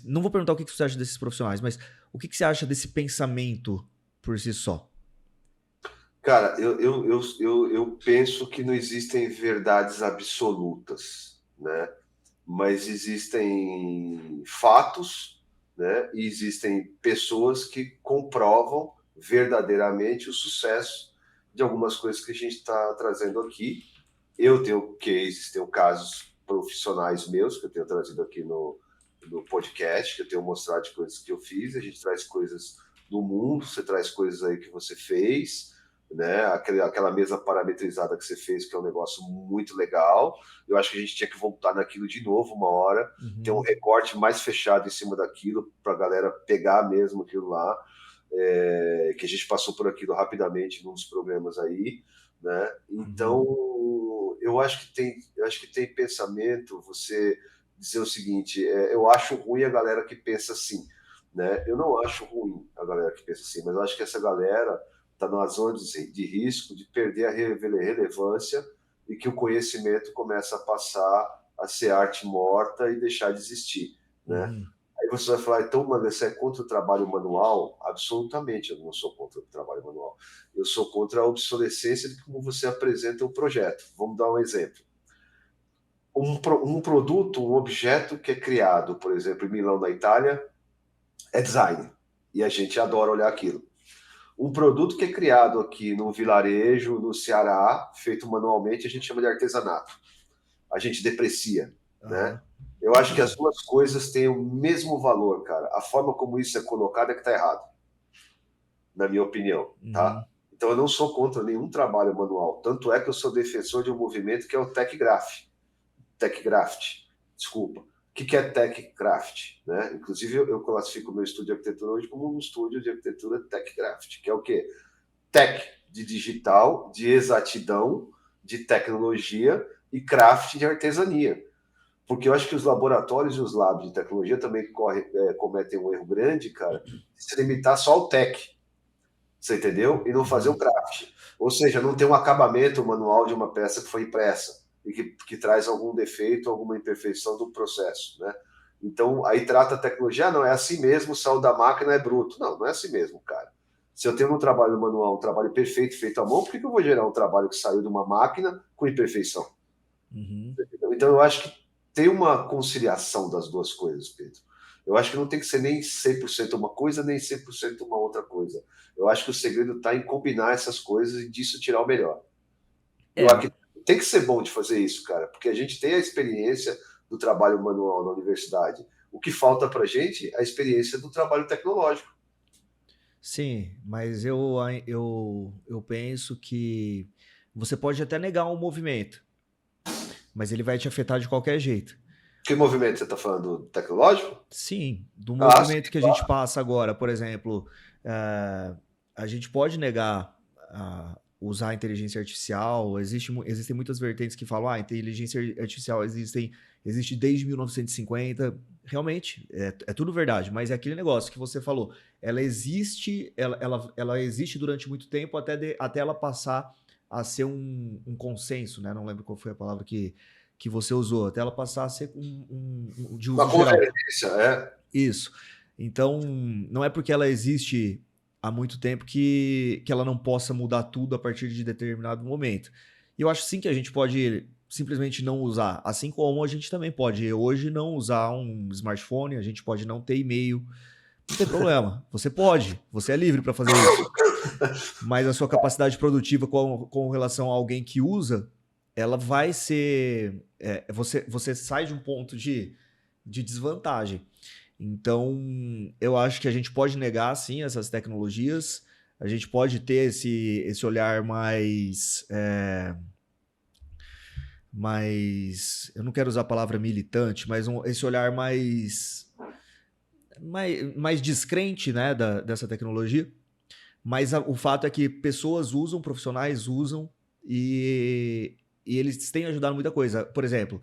não vou perguntar o que você acha desses profissionais, mas o que você acha desse pensamento por si só? Cara, eu penso que não existem verdades absolutas, né? Mas existem fatos, né? E existem pessoas que comprovam verdadeiramente o sucesso de algumas coisas que a gente está trazendo aqui. Eu tenho cases, tenho casos profissionais meus que eu tenho trazido aqui no podcast, que eu tenho mostrado de coisas que eu fiz. A gente traz coisas do mundo, você traz coisas aí que você fez, né? Aquela mesa parametrizada que você fez, que é um negócio muito legal. Eu acho que a gente tinha que voltar naquilo de novo uma hora, ter um Uhum, recorte mais fechado em cima daquilo, para a galera pegar mesmo aquilo lá, que a gente passou por aquilo rapidamente num dos programas aí, né? uhum. Então, eu acho que tem pensamento, você dizer o seguinte, eu acho ruim a galera que pensa assim, né? Eu não acho ruim a galera que pensa assim, mas eu acho que essa galera está numa zona de risco de perder a relevância e que o conhecimento começa a passar a ser arte morta e deixar de existir, né? Uhum. Aí você vai falar, então, mano, você é contra o trabalho manual? Absolutamente, eu não sou contra o trabalho manual. Eu sou contra a obsolescência de como você apresenta o projeto. Vamos dar um exemplo. Um produto, um objeto que é criado, por exemplo, em Milão, na Itália, é design. E a gente adora olhar aquilo. Um produto que é criado aqui num vilarejo, no Ceará, feito manualmente, a gente chama de artesanato. A gente deprecia, né? Aham. Eu acho que as duas coisas têm o mesmo valor, cara. A forma como isso é colocado é que está errado, na minha opinião, tá? Uhum. Então eu não sou contra nenhum trabalho manual. Tanto é que eu sou defensor de um movimento que é o TechCraft, desculpa. O que é TechCraft? Né? Inclusive, eu classifico o meu estúdio de arquitetura hoje como um estúdio de arquitetura TechCraft, que é o quê? Tech de digital, de exatidão, de tecnologia e craft de artesania. Porque eu acho que os laboratórios e os labs de tecnologia também cometem um erro grande, cara, de se limitar só ao tech, você entendeu? E não fazer o Uhum. craft. Ou seja, não ter um acabamento manual de uma peça que foi impressa e que traz algum defeito, alguma imperfeição do processo, né? Então, aí trata a tecnologia, não, é assim mesmo, saiu da máquina, é bruto. Não, não é assim mesmo, cara. Se eu tenho um trabalho manual, um trabalho perfeito, feito à mão, por que eu vou gerar um trabalho que saiu de uma máquina com imperfeição? Uhum. Então, eu acho que tem uma conciliação das duas coisas, Pedro. Eu acho que não tem que ser nem 100% uma coisa, nem 100% uma outra coisa. Eu acho que o segredo está em combinar essas coisas e disso tirar o melhor. E o É, arquiteto tem que ser bom de fazer isso, cara, porque a gente tem a experiência do trabalho manual na universidade. O que falta para a gente é a experiência do trabalho tecnológico. sim, mas eu penso que você pode até negar um movimento, mas ele vai te afetar de qualquer jeito. Que movimento você está falando? Tecnológico? Sim, do Sim, movimento que a gente claro. passa agora, por exemplo, a gente pode negar usar a inteligência artificial, existem muitas vertentes que falam, a inteligência artificial existe desde 1950, realmente, é tudo verdade, mas é aquele negócio que você falou, ela existe durante muito tempo até ela passar a ser um consenso, né? Não lembro qual foi a palavra que você usou, até ela passar a ser de Uma uso geral. convergência, é. Isso. Então, não é porque ela existe há muito tempo que ela não possa mudar tudo a partir de determinado momento. E eu acho sim que a gente pode simplesmente não usar, assim como a gente também pode hoje não usar um smartphone, a gente pode não ter e-mail, não tem problema. Você é livre para fazer isso. Mas a sua capacidade produtiva com relação a alguém que usa, ela vai ser. Você sai de um ponto de desvantagem. Então, eu acho que a gente pode negar, sim, essas tecnologias, a gente pode ter esse olhar mais. Eu não quero usar a palavra militante, mas esse olhar mais descrente, né, dessa tecnologia. Mas o fato é que pessoas usam, profissionais usam, e eles têm ajudado muita coisa. Por exemplo,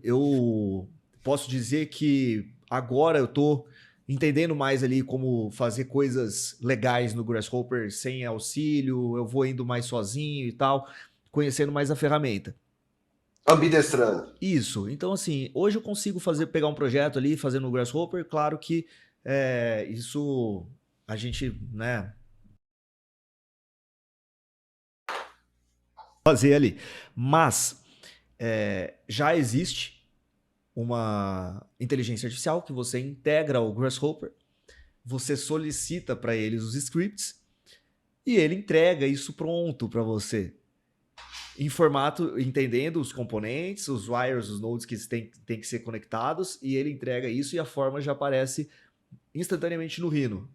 eu posso dizer que agora eu tô entendendo mais ali como fazer coisas legais no Grasshopper sem auxílio, eu vou indo mais sozinho e tal, conhecendo mais a ferramenta. Ambidestrando. Isso. Então, assim, hoje eu consigo pegar um projeto ali, fazer no Grasshopper. Claro que isso a gente, né, fazer ali. Mas já existe uma inteligência artificial que você integra ao Grasshopper, você solicita para eles os scripts e ele entrega isso pronto para você. Em formato, entendendo os componentes, os wires, os nodes que têm que ser conectados, e ele entrega isso e a forma já aparece instantaneamente no Rhino.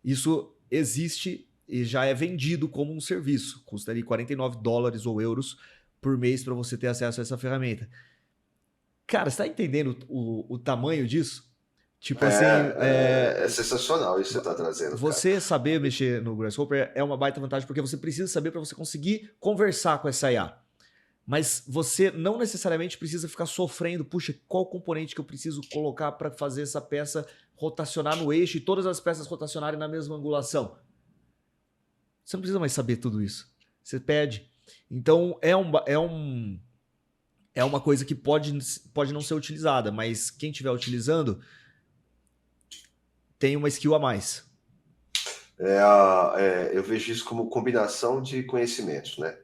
Isso existe e já é vendido como um serviço. Custa ali $49 ou euros por mês para você ter acesso a essa ferramenta. Cara, você tá entendendo o tamanho disso? Tipo assim, É sensacional isso que você está trazendo, cara. você saber mexer no Grasshopper é uma baita vantagem, porque você precisa saber para você conseguir conversar com essa IA. Mas você não necessariamente precisa ficar sofrendo, puxa, qual componente que eu preciso colocar para fazer essa peça rotacionar no eixo e todas as peças rotacionarem na mesma angulação. Você não precisa mais saber tudo isso. Você pede. Então, é uma coisa que pode não ser utilizada, mas quem estiver utilizando tem uma skill a mais. Eu vejo isso como combinação de conhecimentos, né?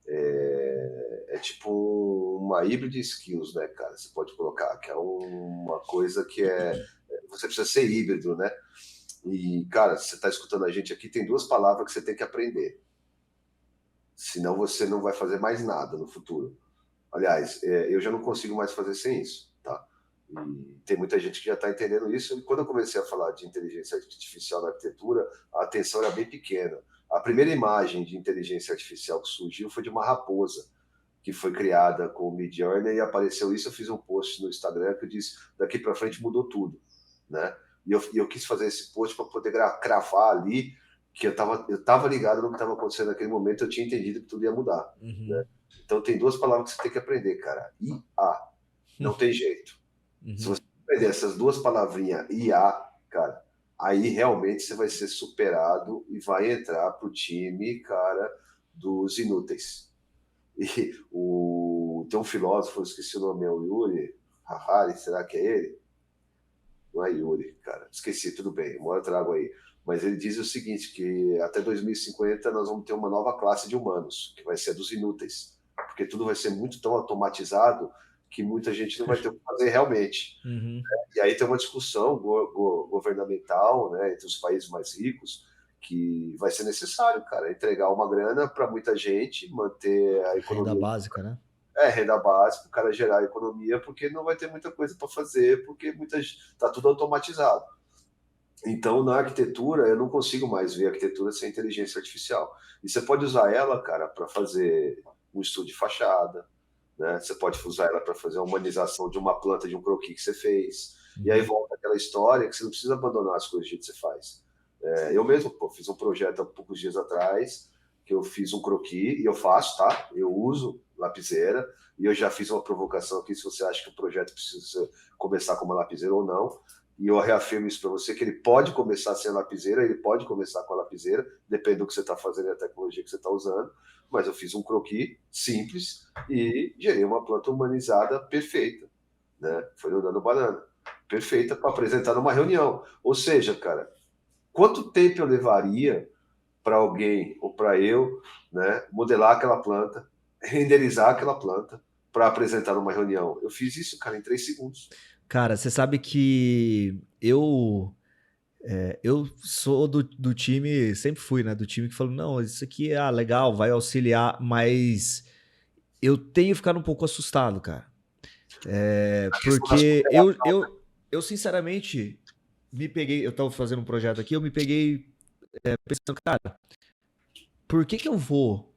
É tipo uma híbrida de skills, né, cara? Você pode colocar, que é uma coisa que você precisa ser híbrido, né? E, cara, você está escutando a gente aqui, tem duas palavras que você tem que aprender. Senão você não vai fazer mais nada no futuro. Aliás, eu já não consigo mais fazer sem isso, tá? E tem muita gente que já está entendendo isso. E quando eu comecei a falar de inteligência artificial na arquitetura, a atenção era bem pequena. A primeira imagem de inteligência artificial que surgiu foi de uma raposa, que foi criada com o Midjourney, e apareceu isso. Eu fiz um post no Instagram que eu disse: daqui para frente mudou tudo, né? E eu quis fazer esse post para poder cravar ali que eu tava ligado no que estava acontecendo naquele momento. Eu tinha entendido que tudo ia mudar, né? Uhum. Então tem duas palavras que você tem que aprender, cara: IA. Não tem jeito. Se Uhum. você aprender essas duas palavrinhas, IA, cara, aí realmente você vai ser superado e vai entrar pro time, cara, dos inúteis. E tem um filósofo, eu esqueci o nome, é o Yuri Harari, será que é ele? Não é Yuri, cara. Esqueci, tudo bem, uma hora eu trago aí. Mas ele diz o seguinte, que até 2050 nós vamos ter uma nova classe de humanos, que vai ser a dos inúteis. Porque tudo vai ser muito tão automatizado que muita gente não vai ter o que fazer realmente. Uhum. E aí tem uma discussão governamental, né, entre os países mais ricos, que vai ser necessário, cara, entregar uma grana para muita gente, manter a Renda economia. básica, né? Renda básica, o cara gerar a economia, porque não vai ter muita coisa para fazer, porque tá tudo automatizado. Então, na arquitetura, eu não consigo mais ver arquitetura sem inteligência artificial. E você pode usar ela, cara, para fazer um estudo de fachada, né? Você pode usar ela para fazer a humanização de uma planta, de um croquis que você fez. E aí volta aquela história que você não precisa abandonar as coisas que você faz. Eu mesmo, fiz um projeto há poucos dias atrás, que eu fiz um croquis, e eu faço, tá? Eu uso lapiseira, e eu já fiz uma provocação aqui, se você acha que o projeto precisa começar com uma lapiseira ou não. E eu reafirmo isso para você, que ele pode começar sem a lapiseira, ele pode começar com a lapiseira, depende do que você está fazendo e da tecnologia que você está usando. Mas eu fiz um croquis simples e gerei uma planta humanizada perfeita, né? Foi no Nano Banana. Perfeita para apresentar numa reunião. Ou seja, cara, quanto tempo eu levaria para alguém ou para eu, né, modelar aquela planta, renderizar aquela planta para apresentar numa reunião? Eu fiz isso, cara, em 3 segundos. Cara, você sabe que eu sou do time, sempre fui, né? Do time que falou, não, isso aqui é legal, vai auxiliar, mas eu tenho ficado um pouco assustado, cara. Porque eu sinceramente me peguei, eu tava fazendo um projeto aqui, eu me peguei pensando, cara, por que eu vou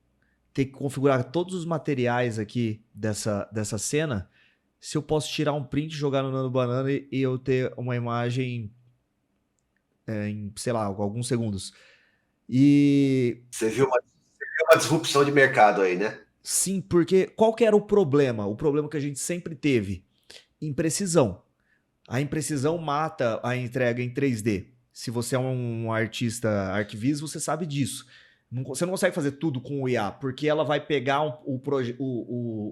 ter que configurar todos os materiais aqui dessa cena se eu posso tirar um print, jogar no Nano Banana e eu ter uma imagem em, sei lá, alguns segundos. E Você viu uma disrupção de mercado aí, né? sim, porque qual que era o problema? O problema que a gente sempre teve? Imprecisão. A imprecisão mata a entrega em 3D. Se você é um artista arquivista, você sabe disso. Você não consegue fazer tudo com o IA, porque ela vai pegar o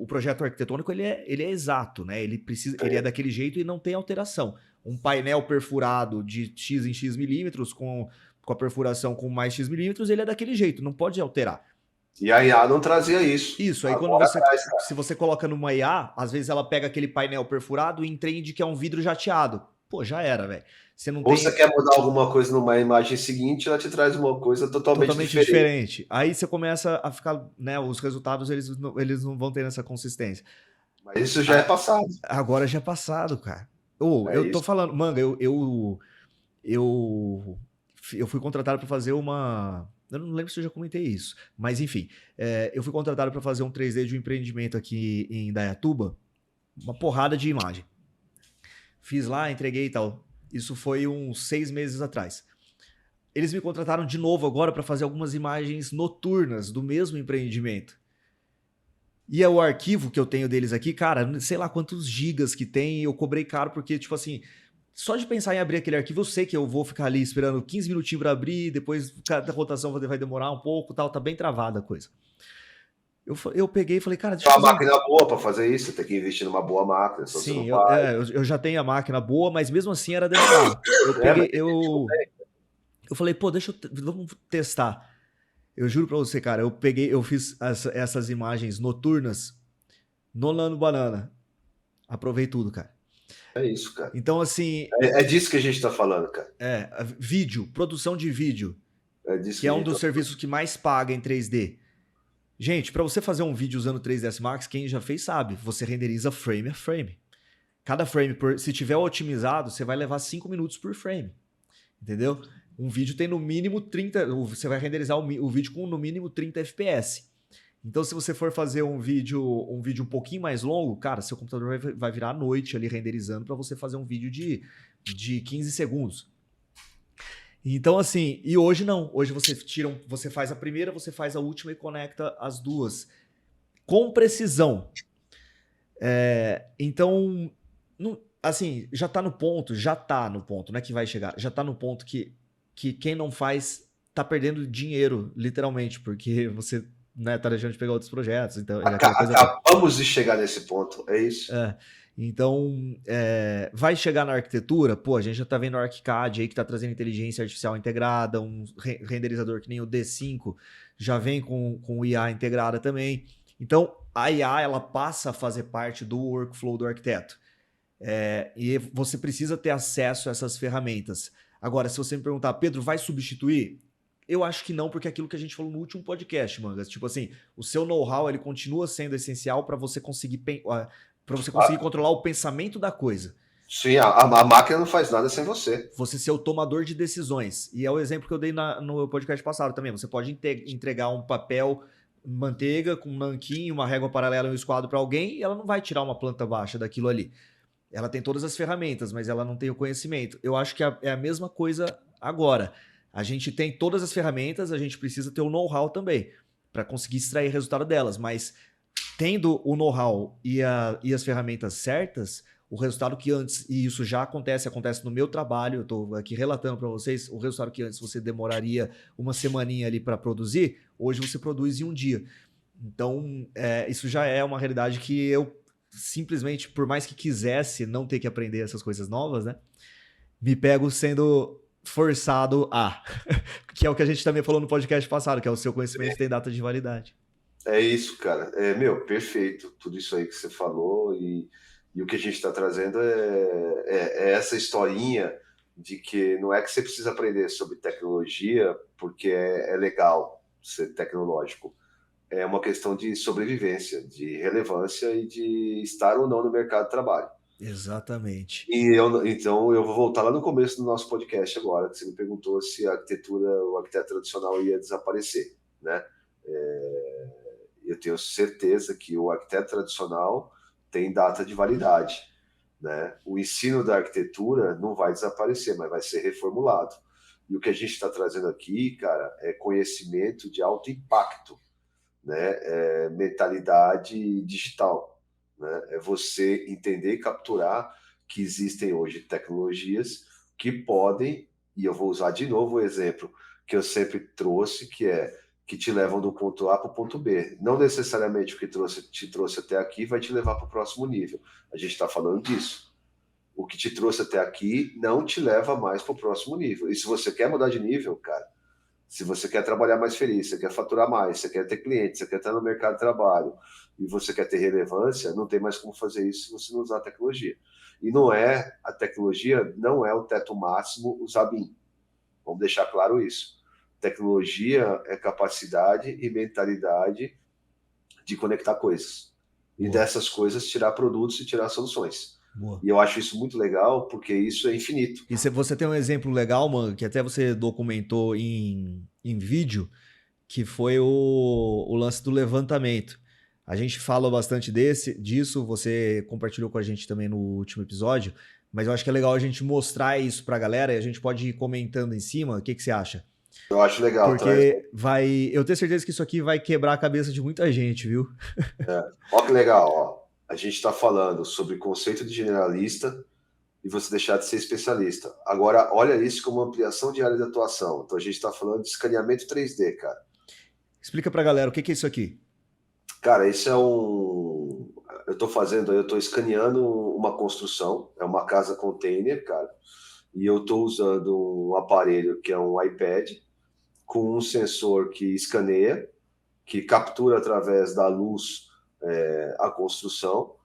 projeto arquitetônico, ele é exato, né? Ele é daquele jeito e não tem alteração. Um painel perfurado de X em X milímetros, com a perfuração com mais X milímetros, ele é daquele jeito, não pode alterar. E a IA não trazia isso. Isso, aí se você coloca numa IA, às vezes ela pega aquele painel perfurado e entende que é um vidro jateado. Pô, já era, velho. Você quer mudar alguma coisa numa imagem seguinte, ela te traz uma coisa totalmente diferente. Aí você começa a ficar, né, os resultados eles não vão ter essa consistência. Mas isso já é passado. Agora já é passado, cara. Eu tô falando, Manga, eu fui contratado para fazer uma... Eu não lembro se eu já comentei isso, mas enfim, eu fui contratado para fazer um 3D de um empreendimento aqui em Indaiatuba, uma porrada de imagem. Fiz lá, entreguei e tal. Isso foi uns 6 meses atrás. Eles me contrataram de novo agora para fazer algumas imagens noturnas do mesmo empreendimento. E é o arquivo que eu tenho deles aqui, cara, sei lá quantos gigas que tem, eu cobrei caro porque, tipo assim, só de pensar em abrir aquele arquivo, eu sei que eu vou ficar ali esperando 15 minutinhos para abrir, depois cada rotação vai demorar um pouco, tal, tá bem travada a coisa. Eu peguei e falei, cara... Deixa eu uma máquina boa para fazer isso, você tem que investir numa boa máquina. Sim, eu já tenho a máquina boa, mas mesmo assim era demorado. Eu falei, pô, vamos testar. Eu juro pra você, cara, eu fiz essas imagens noturnas no Nano Banana. Aprovei tudo, cara. É isso, cara. Então, assim... É disso que a gente tá falando, cara. Vídeo, produção de vídeo. É disso que é um dos serviços que mais paga em 3D. Gente, para você fazer um vídeo usando 3ds Max, quem já fez sabe, você renderiza frame a frame. Cada frame, se tiver otimizado, você vai levar 5 minutos por frame. Entendeu? Um vídeo tem no mínimo 30... Você vai renderizar o vídeo com no mínimo 30 FPS. Então, se você for fazer um vídeo um pouquinho mais longo, cara, seu computador vai virar à noite ali renderizando para você fazer um vídeo de 15 segundos. Então, assim, e hoje não. Hoje você faz a primeira, você faz a última e conecta as duas. Com precisão. Então, assim, já tá no ponto, não é que vai chegar, já tá no ponto que quem não faz tá perdendo dinheiro, literalmente, porque você, né, tá deixando de pegar outros projetos. Então, acabamos de chegar nesse ponto, é isso. Então, vai chegar na arquitetura, pô, a gente já tá vendo o ArchiCAD aí que tá trazendo inteligência artificial integrada, um renderizador que nem o D5 já vem com IA integrada também. Então, a IA, ela passa a fazer parte do workflow do arquiteto. E você precisa ter acesso a essas ferramentas. Agora, se você me perguntar, Pedro, vai substituir? Eu acho que não, porque é aquilo que a gente falou no último podcast, Mangas. Tipo assim, o seu know-how, ele continua sendo essencial para você conseguir controlar o pensamento da coisa. Sim, a máquina não faz nada sem você. Você ser o tomador de decisões. E é o exemplo que eu dei no podcast passado também. Você pode entregar um papel manteiga com um nanquim, uma régua paralela e um esquadro para alguém, e ela não vai tirar uma planta baixa daquilo ali. Ela tem todas as ferramentas, mas ela não tem o conhecimento. Eu acho que é a mesma coisa agora. A gente tem todas as ferramentas, a gente precisa ter o know-how também para conseguir extrair resultado delas, mas tendo o know-how e as ferramentas certas, o resultado que antes, e isso já acontece no meu trabalho, eu estou aqui relatando para vocês, o resultado que antes você demoraria uma semaninha ali para produzir, hoje você produz em um dia. Então, isso já é uma realidade que eu simplesmente, por mais que quisesse não ter que aprender essas coisas novas, né, me pego sendo forçado a, que é o que a gente também falou no podcast passado, que é o seu conhecimento tem data de validade. É isso, cara. Perfeito. Tudo isso aí que você falou e o que a gente está trazendo é essa historinha de que não é que você precisa aprender sobre tecnologia porque é legal ser tecnológico. É uma questão de sobrevivência, de relevância e de estar ou não no mercado de trabalho. Exatamente. Então eu vou voltar lá no começo do nosso podcast agora, que você me perguntou se a arquitetura, o arquiteto tradicional ia desaparecer, né? Eu tenho certeza que o arquiteto tradicional tem data de validade, né? O ensino da arquitetura não vai desaparecer, mas vai ser reformulado. E o que a gente está trazendo aqui, cara, é conhecimento de alto impacto, né? Mentalidade digital, né? É você entender e capturar que existem hoje tecnologias que podem, e eu vou usar de novo o exemplo que eu sempre trouxe, que te levam do ponto A para o ponto B. Não necessariamente o que te trouxe até aqui vai te levar para o próximo nível. A gente está falando disso. O que te trouxe até aqui não te leva mais para o próximo nível. E se você quer mudar de nível, cara, se você quer trabalhar mais feliz, você quer faturar mais, você quer ter clientes, você quer estar no mercado de trabalho e você quer ter relevância, não tem mais como fazer isso se você não usar a tecnologia. E a tecnologia não é o teto máximo usar BIM. Vamos deixar claro isso. Tecnologia é capacidade e mentalidade de conectar coisas. E dessas coisas tirar produtos e tirar soluções. Boa. E eu acho isso muito legal, porque isso é infinito. E você tem um exemplo legal, mano, que até você documentou em vídeo, que foi o lance do levantamento. A gente fala bastante disso, você compartilhou com a gente também no último episódio, mas eu acho que é legal a gente mostrar isso pra galera e a gente pode ir comentando em cima. O que você acha? Eu acho legal. Porque eu tenho certeza que isso aqui vai quebrar a cabeça de muita gente, viu? Ó que legal, ó. A gente está falando sobre conceito de generalista e você deixar de ser especialista. Agora, olha isso como ampliação de área de atuação. Então, a gente está falando de escaneamento 3D, cara. Explica pra galera, o que é isso aqui? Cara, isso é eu estou escaneando uma construção, é uma casa container, cara, e eu estou usando um aparelho que é um iPad, com um sensor que escaneia, que captura através da luz a construção,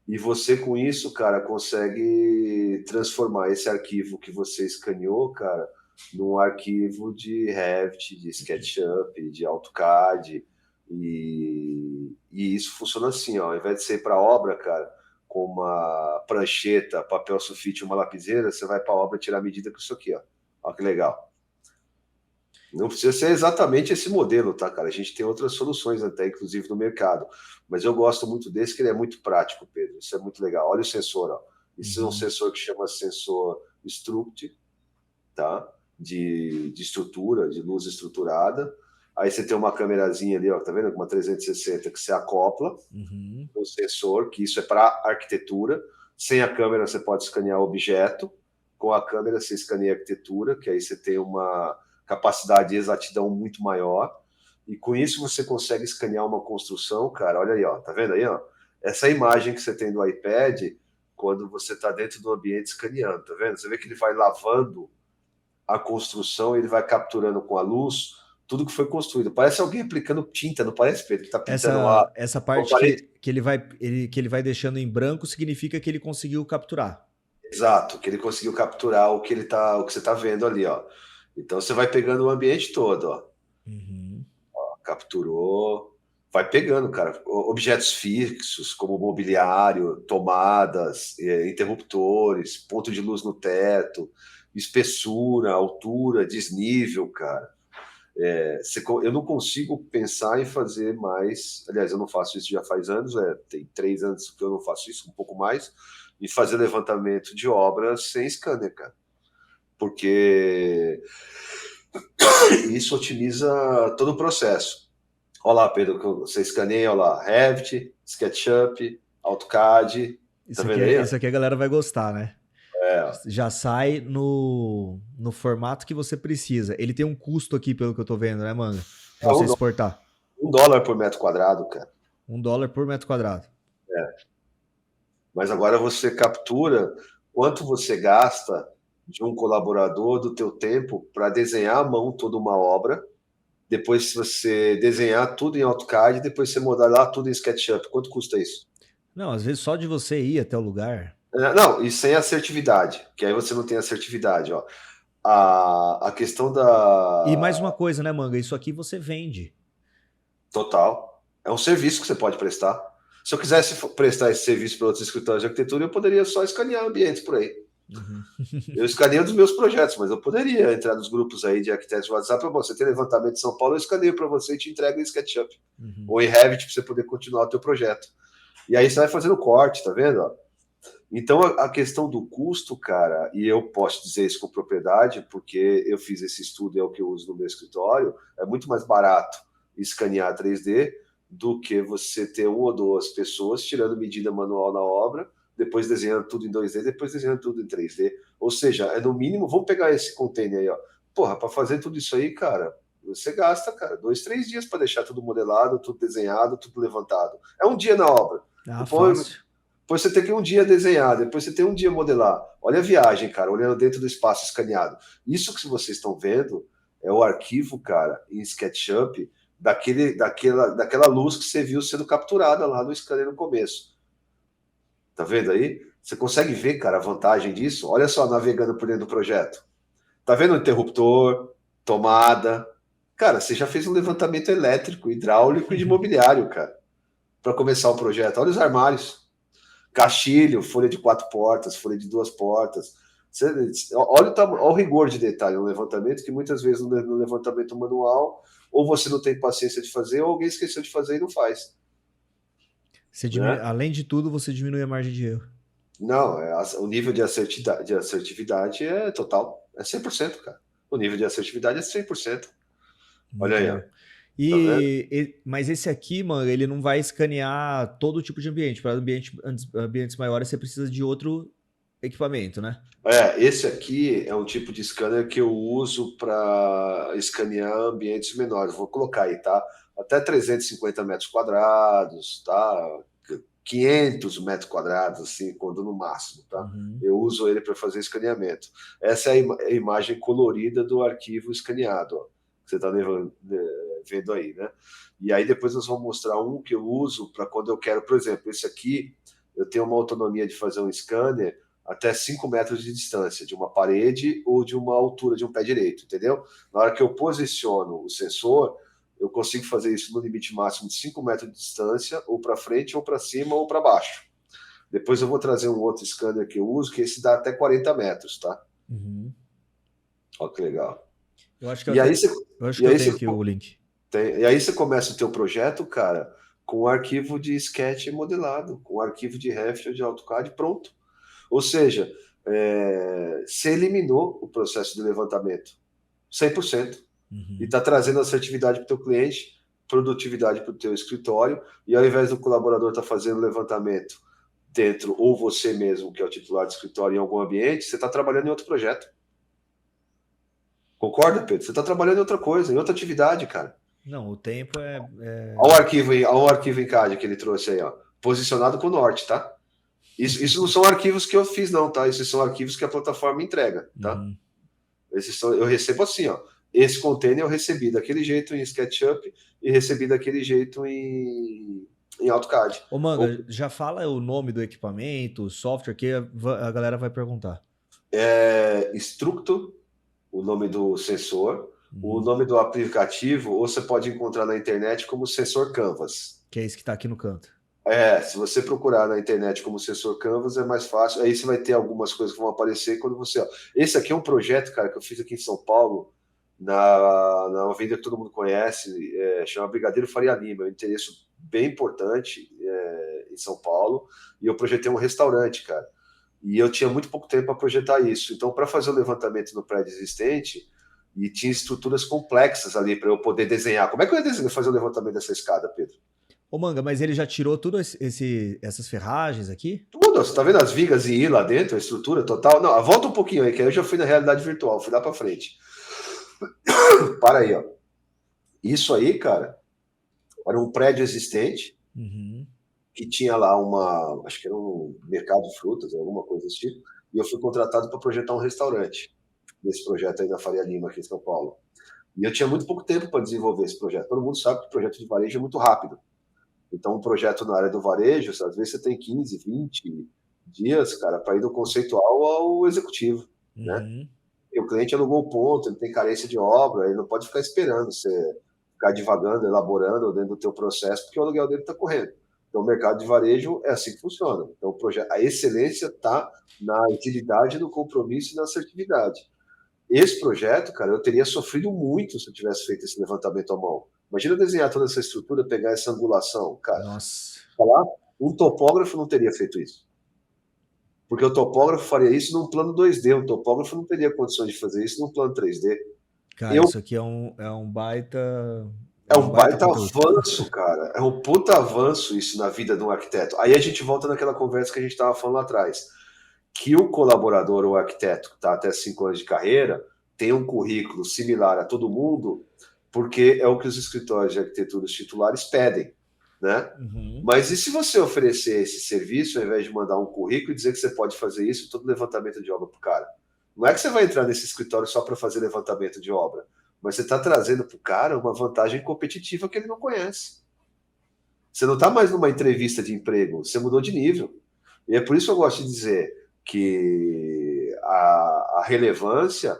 e você com isso, cara, consegue transformar esse arquivo que você escaneou, cara, num arquivo de Revit, de SketchUp, de AutoCAD, e isso funciona assim, ó, ao invés de ser para obra, cara, com uma prancheta, papel sulfite e uma lapiseira, você vai para a obra tirar a medida com isso aqui, ó. Olha que legal. Não precisa ser exatamente esse modelo, tá, cara? A gente tem outras soluções até, inclusive, no mercado. Mas eu gosto muito desse, que ele é muito prático, Pedro. Isso é muito legal. Olha o sensor, ó. Isso é um sensor que chama sensor Struct, tá? De estrutura, de luz estruturada. Aí você tem uma câmerazinha ali, ó, tá vendo? Uma 360 que você acopla o sensor, que isso é para arquitetura. Sem a câmera você pode escanear objeto. Com a câmera você escaneia a arquitetura, que aí você tem uma capacidade de exatidão muito maior, e com isso você consegue escanear uma construção, cara, olha aí, ó, tá vendo aí, ó? Essa imagem que você tem do iPad, quando você está dentro do ambiente escaneando, tá vendo? Você vê que ele vai lavando a construção, ele vai capturando com a luz tudo que foi construído. Parece alguém aplicando tinta, não parece, Pedro? Que tá pintando essa parte que ele vai deixando em branco significa que ele conseguiu capturar. Exato, que ele conseguiu capturar o que você está vendo ali, ó. Então você vai pegando o ambiente todo, ó. Ó, capturou, vai pegando, cara, objetos fixos, como mobiliário, tomadas, interruptores, ponto de luz no teto, espessura, altura, desnível, cara. Eu não consigo pensar em fazer mais, aliás, eu não faço isso já faz anos, tem 3 anos que eu não faço isso, um pouco mais, em fazer levantamento de obras sem scanner, cara. Porque isso otimiza todo o processo. Olha lá, Pedro, que você escaneia, olha lá, Revit, SketchUp, AutoCAD, tá vendo aí? Isso aqui a galera vai gostar, né? É, Já sai no formato que você precisa. Ele tem um custo aqui, pelo que eu tô vendo, né, Manga? Pra você exportar. $1 por metro quadrado, cara. $1 por metro quadrado. Mas agora você captura quanto você gasta de um colaborador do teu tempo para desenhar à mão toda uma obra. Depois, se você desenhar tudo em AutoCAD, depois você modelar tudo em SketchUp. Quanto custa isso? Não, às vezes só de você ir até o lugar. Não, e sem assertividade, que aí você não tem assertividade. Ó. A questão E mais uma da. coisa, né, Manga? Isso aqui você vende. Total. É um serviço que você pode prestar. Se eu quisesse prestar esse serviço para outros escritórios de arquitetura, eu poderia só escanear ambientes por aí. Uhum. Eu escaneio dos meus projetos, mas eu poderia entrar nos grupos aí de arquitetos de WhatsApp. Você tem levantamento de São Paulo, eu escaneio para você e te entrego em SketchUp. Uhum. Ou em Revit para você poder continuar o teu projeto. E aí você vai fazendo corte, tá vendo? Então a questão do custo, cara, e eu posso dizer isso com propriedade, porque eu fiz esse estudo, é o que eu uso no meu escritório, é muito mais barato escanear 3D do que você ter uma ou duas pessoas tirando medida manual na obra, depois desenhando tudo em 2D, depois desenhando tudo em 3D. Ou seja, é no mínimo, vamos pegar esse container aí, ó. Porra, para fazer tudo isso aí, cara, você gasta, cara, 2, 3 dias para deixar tudo modelado, tudo desenhado, tudo levantado. É um dia na obra. Fácil. Depois você tem que um dia desenhar, depois você tem um dia modelar. Olha a viagem, cara, olhando dentro do espaço escaneado. Isso que vocês estão vendo é o arquivo, cara, em SketchUp, daquela luz que você viu sendo capturada lá no scanner no começo. Tá vendo aí? Você consegue ver, cara, a vantagem disso? Olha só, navegando por dentro do projeto. Tá vendo o interruptor, tomada? Cara, você já fez um levantamento elétrico, hidráulico e de mobiliário, cara, para começar o projeto. Olha os armários. Caixilho, folha de 4 portas, folha de 2 portas. Olha o rigor de detalhe no levantamento, que muitas vezes no levantamento manual, ou você não tem paciência de fazer, ou alguém esqueceu de fazer e não faz. Né? Além de tudo, você diminui a margem de erro. Não, o nível de assertividade é total, é 100%, cara. O nível de assertividade é 100%. Olha aí, ó. Mas esse aqui, mano, ele não vai escanear todo tipo de ambiente. Para ambientes maiores, você precisa de outro equipamento, né? Esse aqui é um tipo de scanner que eu uso para escanear ambientes menores. Vou colocar aí, tá? Até 350 metros quadrados, tá? 500 metros quadrados, assim, quando no máximo, tá? Uhum. Eu uso ele para fazer escaneamento. Essa é a imagem colorida do arquivo escaneado, ó. Você está vendo aí, né? E aí depois nós vamos mostrar um que eu uso para quando eu quero, por exemplo, esse aqui, eu tenho uma autonomia de fazer um scanner até 5 metros de distância de uma parede ou de uma altura de um pé direito, entendeu? Na hora que eu posiciono o sensor, eu consigo fazer isso no limite máximo de 5 metros de distância, ou para frente, ou para cima, ou para baixo. Depois eu vou trazer um outro scanner que eu uso, que esse dá até 40 metros, tá? Uhum. Olha que legal. Eu acho que eu tenho aqui o link. E aí você começa o teu projeto, cara, com um arquivo de sketch modelado, com um arquivo de Revit ou de AutoCAD pronto. Ou seja, você eliminou o processo de levantamento 100%. Uhum. E está trazendo assertividade para o teu cliente, produtividade para o teu escritório, e ao invés do colaborador estar fazendo levantamento dentro, ou você mesmo, que é o titular do escritório, em algum ambiente, você está trabalhando em outro projeto. Concorda, Pedro? Você está trabalhando em outra coisa, em outra atividade, cara. Não, o tempo é... Olha o arquivo em CAD que ele trouxe aí, ó. Posicionado com o norte, tá? Isso não são arquivos que eu fiz, não, tá? Esses são arquivos que a plataforma entrega, tá? Uhum. Eu recebo assim, ó. Esse container eu recebi daquele jeito em SketchUp e recebi daquele jeito em AutoCAD. Ô, Manga, já fala o nome do equipamento, o software, que a galera vai perguntar. Structo, o nome do sensor, o nome do aplicativo, ou você pode encontrar na internet como sensor Canvas. Que é esse que está aqui no canto. Se você procurar na internet como sensor Canvas é mais fácil. Aí você vai ter algumas coisas que vão aparecer quando você... Esse aqui é um projeto, cara, que eu fiz aqui em São Paulo na avenida que todo mundo conhece, chama Brigadeiro Faria Lima, é um endereço bem importante em São Paulo, e eu projetei um restaurante, cara. E eu tinha muito pouco tempo para projetar isso. Então, para fazer o levantamento no prédio existente, e tinha estruturas complexas ali para eu poder desenhar. Como é que eu ia fazer o levantamento dessa escada, Pedro? Ô, Manga, mas ele já tirou tudo essas ferragens aqui? Tudo, você tá vendo as vigas e ir lá dentro, a estrutura total? Não, volta um pouquinho aí, que aí eu já fui na realidade virtual, fui lá para frente. Para aí, ó. Isso aí, cara, era um prédio existente, que tinha lá acho que era um mercado de frutas, alguma coisa desse tipo, e eu fui contratado para projetar um restaurante nesse projeto aí na Faria Lima, aqui em São Paulo. E eu tinha muito pouco tempo para desenvolver esse projeto. Todo mundo sabe que o projeto de varejo é muito rápido. Então, um projeto na área do varejo, às vezes você tem 15, 20 dias, cara, para ir do conceitual ao executivo, né? E o cliente alugou o ponto, ele tem carência de obra, ele não pode ficar esperando você ficar divagando, elaborando dentro do teu processo, porque o aluguel dele está correndo. Então, o mercado de varejo é assim que funciona. Então, a excelência está na agilidade, no compromisso e na assertividade. Esse projeto, cara, eu teria sofrido muito se eu tivesse feito esse levantamento à mão. Imagina desenhar toda essa estrutura, pegar essa angulação, cara. Nossa. Falar, um topógrafo não teria feito isso. Porque o topógrafo faria isso num plano 2D, o topógrafo não teria condições de fazer isso num plano 3D. Cara, isso aqui é um baita. É um baita conteúdo. avanço, cara. É um puta avanço isso na vida de um arquiteto. Aí a gente volta naquela conversa que a gente estava falando lá atrás. Que o colaborador, o arquiteto, que está até 5 anos de carreira, tem um currículo similar a todo mundo, porque é o que os escritórios de arquitetura titulares pedem, né? Mas e se você oferecer esse serviço, ao invés de mandar um currículo e dizer que você pode fazer isso, todo levantamento de obra para o cara? Não é que você vai entrar nesse escritório só para fazer levantamento de obra, mas você está trazendo para o cara uma vantagem competitiva que ele não conhece. Você não está mais numa entrevista de emprego, você mudou de nível. E é por isso que eu gosto de dizer que a relevância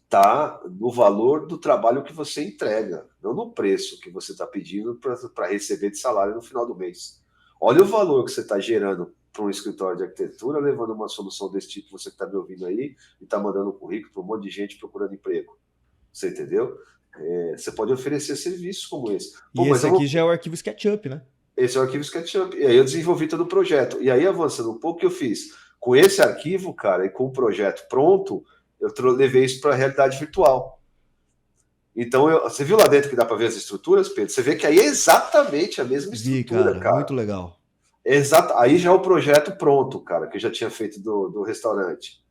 está no valor do trabalho que você entrega, não no preço que você está pedindo para receber de salário no final do mês. Olha o valor que você está gerando para um escritório de arquitetura, levando uma solução desse tipo, você que está me ouvindo aí, e está mandando um currículo para um monte de gente procurando emprego. Você entendeu? Você pode oferecer serviços como esse. Pô, e esse aqui já é o arquivo SketchUp, né? Esse é o arquivo SketchUp. E aí eu desenvolvi todo o projeto. E aí, avançando um pouco, o que eu fiz? Com esse arquivo, cara, e com o projeto pronto, eu levei isso para a realidade virtual. Então, você viu lá dentro que dá para ver as estruturas, Pedro? Você vê que aí é exatamente a mesma estrutura, cara. Muito legal. Exato. Aí já é o projeto pronto, cara, que eu já tinha feito do restaurante.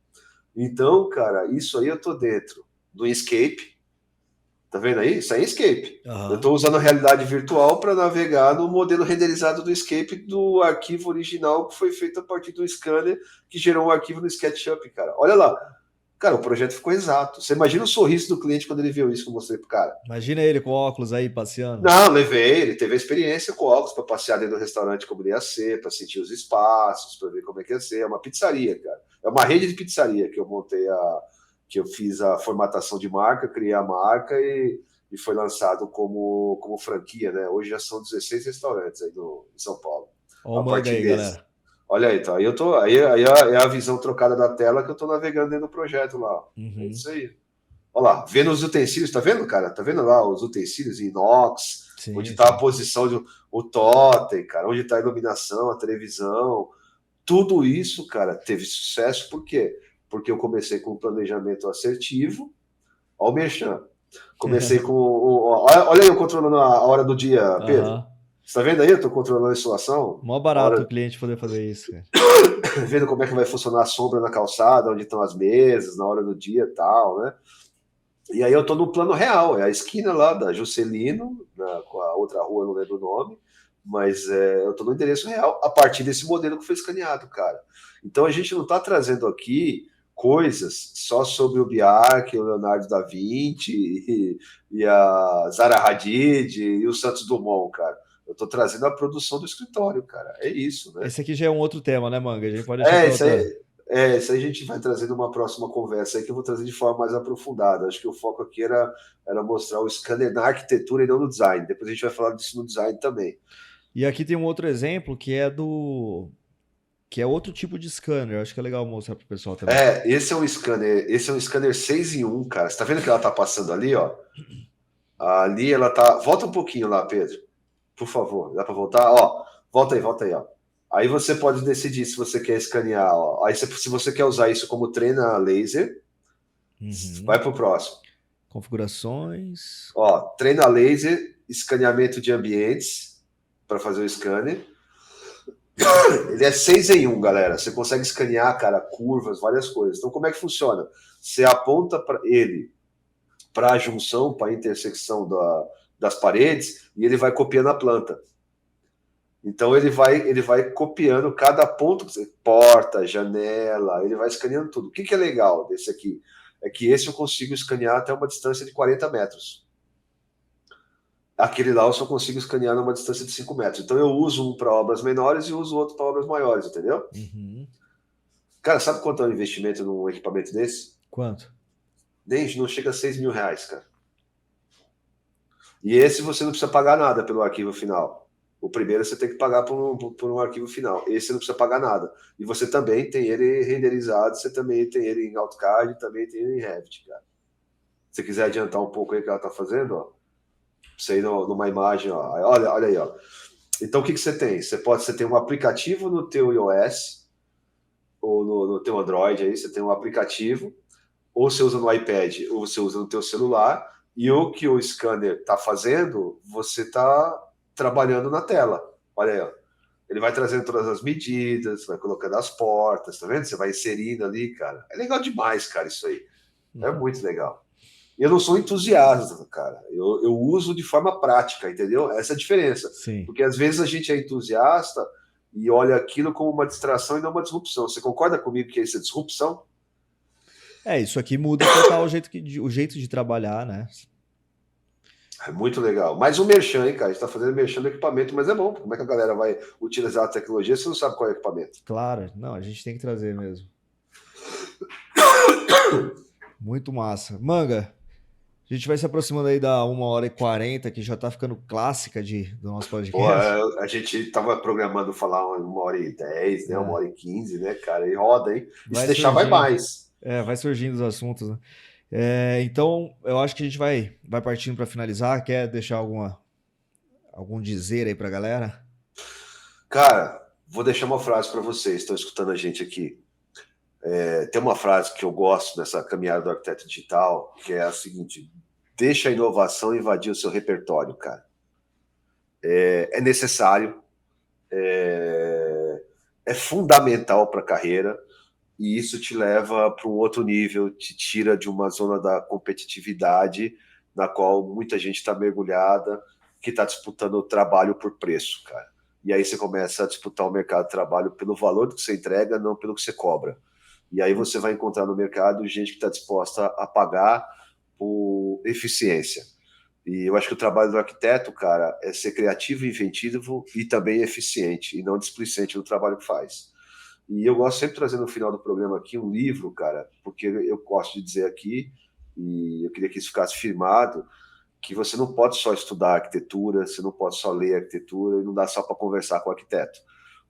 Então, cara, isso aí eu tô dentro do Escape. Tá vendo aí? Isso aí é Escape. Eu estou usando a realidade virtual para navegar no modelo renderizado do Escape do arquivo original que foi feito a partir do scanner que gerou um arquivo no SketchUp, cara. Olha lá. Cara, o projeto ficou exato. Você imagina o sorriso do cliente quando ele viu isso que eu mostrei pro cara. Imagina ele com óculos aí passeando. Não, levei. Ele teve a experiência com óculos para passear dentro do restaurante como ele ia ser, para sentir os espaços, para ver como é que ia ser. É uma pizzaria, cara. É uma rede de pizzaria que eu montei que eu fiz a formatação de marca, criei a marca e foi lançado como franquia, né? Hoje já são 16 restaurantes aí em São Paulo. Olha o Manga aí, galera. Olha aí, tá. Aí é a visão trocada da tela que eu tô navegando dentro do projeto lá. É isso aí. Olha lá, vendo os utensílios, tá vendo, cara? Tá vendo lá os utensílios em inox, onde tá a posição o totem, cara, onde tá a iluminação, a televisão. Tudo isso, cara, teve sucesso, por quê? Porque eu comecei com um planejamento assertivo. Olha o merchan. Comecei com. Olha aí eu controlando a hora do dia, Pedro. Você tá vendo aí? Eu tô controlando a insolação. Mó barato o cliente poder fazer isso, cara. Vendo como é que vai funcionar a sombra na calçada, onde estão as mesas, na hora do dia e tal, né? E aí eu tô no plano real, é a esquina lá da Juscelino, com a outra rua, não lembro o nome, mas eu tô no endereço real a partir desse modelo que foi escaneado, cara. Então a gente não tá trazendo aqui coisas só sobre o Biark, o Leonardo da Vinci e a Zaha Hadid e o Santos Dumont, cara. Eu tô trazendo a produção do escritório, cara. É isso, né? Esse aqui já é um outro tema, né, Manga? A gente pode deixar isso aí. Isso aí a gente vai trazer numa próxima conversa aí que eu vou trazer de forma mais aprofundada. Acho que o foco aqui era mostrar o scanner na arquitetura e não no design. Depois a gente vai falar disso no design também. E aqui tem um outro exemplo que é Que é outro tipo de scanner. Acho que é legal mostrar pro pessoal também. Esse é um scanner 6 em 1, cara. Você tá vendo que ela tá passando ali, ó? Ali ela tá. Volta um pouquinho lá, Pedro. Por favor. Dá para voltar? Ó, volta aí, ó. Aí você pode decidir se você quer escanear, ó. Aí se você quer usar isso como treina laser, vai pro próximo. Configurações. Ó, treina laser, escaneamento de ambientes para fazer o scanner. Ele é 6 em 1, galera. Você consegue escanear, cara, curvas, várias coisas. Então, como é que funciona? Você aponta para ele para a junção, para a intersecção das paredes, e ele vai copiando a planta. Então ele vai copiando cada ponto, porta, janela, ele vai escaneando tudo. O que é legal desse aqui? É que esse eu consigo escanear até uma distância de 40 metros. Aquele lá eu só consigo escanear numa distância de 5 metros. Então eu uso um para obras menores e uso outro para obras maiores, entendeu? Uhum. Cara, sabe quanto é o investimento num equipamento desse? Quanto? Nem, não chega a 6 mil reais, cara. E esse você não precisa pagar nada pelo arquivo final. O primeiro você tem que pagar por um arquivo final. Esse você não precisa pagar nada. E você também tem ele renderizado, você também tem ele em AutoCAD, também tem ele em Revit, cara. Se você quiser adiantar um pouco aí o que ela está fazendo, ó, você ir numa imagem, ó, olha aí, ó. Então o que você tem? Você tem um aplicativo no teu iOS ou no teu Android aí, você tem um aplicativo, ou você usa no iPad, ou você usa no teu celular, e o que o scanner está fazendo, você está trabalhando na tela. Olha aí, ó. Ele vai trazendo todas as medidas, vai colocando as portas, tá vendo? Você vai inserindo ali, cara. É legal demais, cara, isso aí. É muito legal. Eu não sou entusiasta, cara. Eu uso de forma prática, entendeu? Essa é a diferença. Sim. Porque às vezes a gente é entusiasta e olha aquilo como uma distração e não uma disrupção. Você concorda comigo que isso é disrupção? Isso aqui muda total o jeito de trabalhar, né? É muito legal. Mais um merchan, hein, cara? A gente tá fazendo merchan do equipamento, mas é bom. Como é que a galera vai utilizar a tecnologia se não sabe qual é o equipamento? Claro, não, a gente tem que trazer mesmo. Muito massa. Manga, a gente vai se aproximando aí da 1h40, que já tá ficando clássica do nosso Pô, podcast. a gente tava programando falar 1h10, né? É, 1h15, né, cara? E roda, hein? E se vai deixar, vai surgindo, mais. vai surgindo os assuntos, né? Então, eu acho que a gente vai partindo para finalizar. Quer deixar algum dizer aí pra galera? Cara, vou deixar uma frase para vocês, estão escutando a gente aqui. Tem uma frase que eu gosto nessa caminhada do arquiteto digital, que é a seguinte: deixa a inovação invadir o seu repertório, cara. É necessário, é fundamental para a carreira, e isso te leva para um outro nível, te tira de uma zona da competitividade na qual muita gente está mergulhada, que está disputando o trabalho por preço, cara. E aí você começa a disputar o mercado de trabalho pelo valor do que você entrega, não pelo que você cobra. E aí você vai encontrar no mercado gente que está disposta a pagar por eficiência. E eu acho que o trabalho do arquiteto, cara, é ser criativo, inventivo e também eficiente, e não displicente no trabalho que faz. E eu gosto sempre de trazer no final do programa aqui um livro, cara, porque eu gosto de dizer aqui, e eu queria que isso ficasse firmado, que você não pode só estudar arquitetura, você não pode só ler arquitetura, e não dá só para conversar com o arquiteto.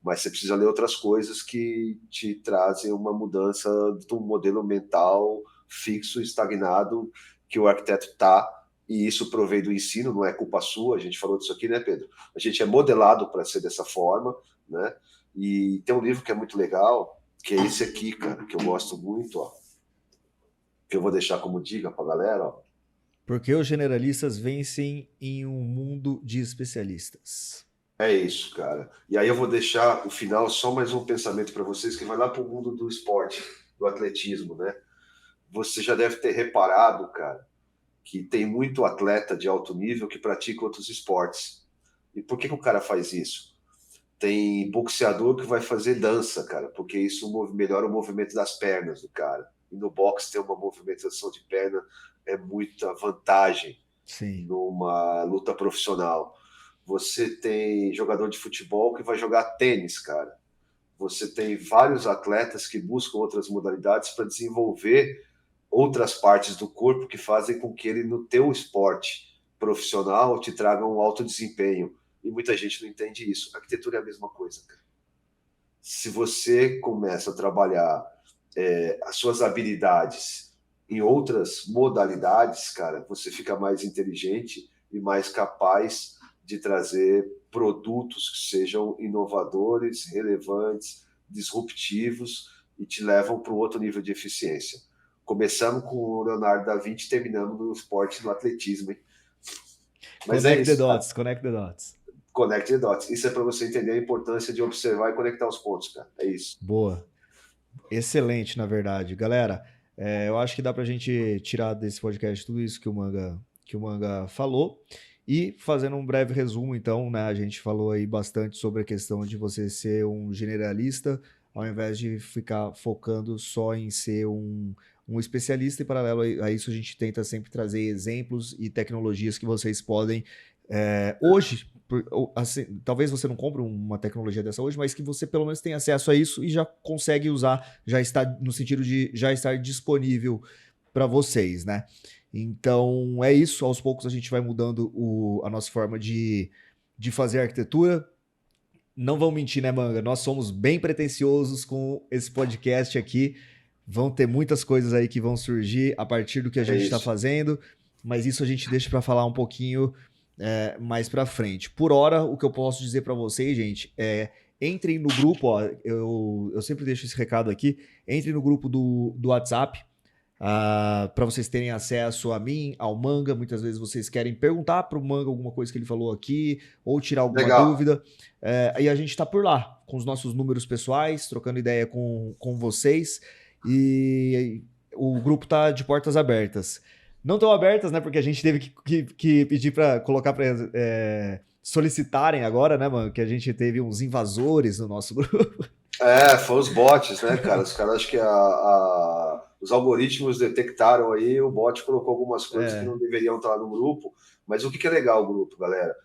Mas você precisa ler outras coisas que te trazem uma mudança de um modelo mental fixo, estagnado, que o arquiteto está, e isso provém do ensino, não é culpa sua, a gente falou disso aqui, né, Pedro? A gente é modelado para ser dessa forma, né? E tem um livro que é muito legal, que é esse aqui, cara, que eu gosto muito, ó, que eu vou deixar como dica para a galera, ó. Porque os generalistas vencem em um mundo de especialistas. É isso, cara. E aí eu vou deixar o final só mais um pensamento para vocês que vai lá para o mundo do esporte, do atletismo, né? Você já deve ter reparado, cara, que tem muito atleta de alto nível que pratica outros esportes. E por que o cara faz isso? Tem boxeador que vai fazer dança, cara, porque isso melhora o movimento das pernas do cara. E no boxe ter uma movimentação de perna é muita vantagem Sim. numa luta profissional. Você tem jogador de futebol que vai jogar tênis, cara. Você tem vários atletas que buscam outras modalidades para desenvolver outras partes do corpo que fazem com que ele, no teu esporte profissional, te traga um alto desempenho. E muita gente não entende isso. A arquitetura é a mesma coisa, cara. se você começa a trabalhar as suas habilidades em outras modalidades, cara, você fica mais inteligente e mais capaz de trazer produtos que sejam inovadores, relevantes, disruptivos e te levam para um outro nível de eficiência. Começamos com o Leonardo da Vinci, terminamos no esporte, no atletismo, hein? Mas Connect the dots, connect the dots. Connect the dots. Isso é para você entender a importância de observar e conectar os pontos, cara. É isso. Boa. Excelente, na verdade. Galera, eu acho que dá pra gente tirar desse podcast tudo isso que o Manga falou. E fazendo um breve resumo, então, né? A gente falou aí bastante sobre a questão de você ser um generalista, ao invés de ficar focando só em ser um especialista, e paralelo a isso a gente tenta sempre trazer exemplos e tecnologias que vocês podem hoje, assim, talvez você não compre uma tecnologia dessa hoje, mas que você pelo menos tenha acesso a isso e já consegue usar, já está no sentido de já estar disponível para vocês, né? Então é isso, aos poucos a gente vai mudando a nossa forma de fazer arquitetura. Não vão mentir, né, Manga? Nós somos bem pretensiosos com esse podcast aqui. Vão ter muitas coisas aí que vão surgir a partir do que a gente está fazendo, mas isso a gente deixa para falar um pouquinho mais para frente. Por hora, o que eu posso dizer para vocês, gente, entrem no grupo, ó, eu sempre deixo esse recado aqui, entrem no grupo do WhatsApp, para vocês terem acesso a mim, ao Manga. Muitas vezes vocês querem perguntar para o Manga alguma coisa que ele falou aqui, ou tirar alguma dúvida, e a gente está por lá, com os nossos números pessoais, trocando ideia com vocês, e o grupo tá de portas abertas. Não tão abertas, né? Porque a gente teve que pedir para colocar para solicitarem agora, né, mano? Que a gente teve uns invasores no nosso grupo. Foi os bots, né, cara? Os caras, acho que os algoritmos detectaram aí, o bot colocou algumas coisas que não deveriam estar no grupo. Mas o que é legal o grupo, galera?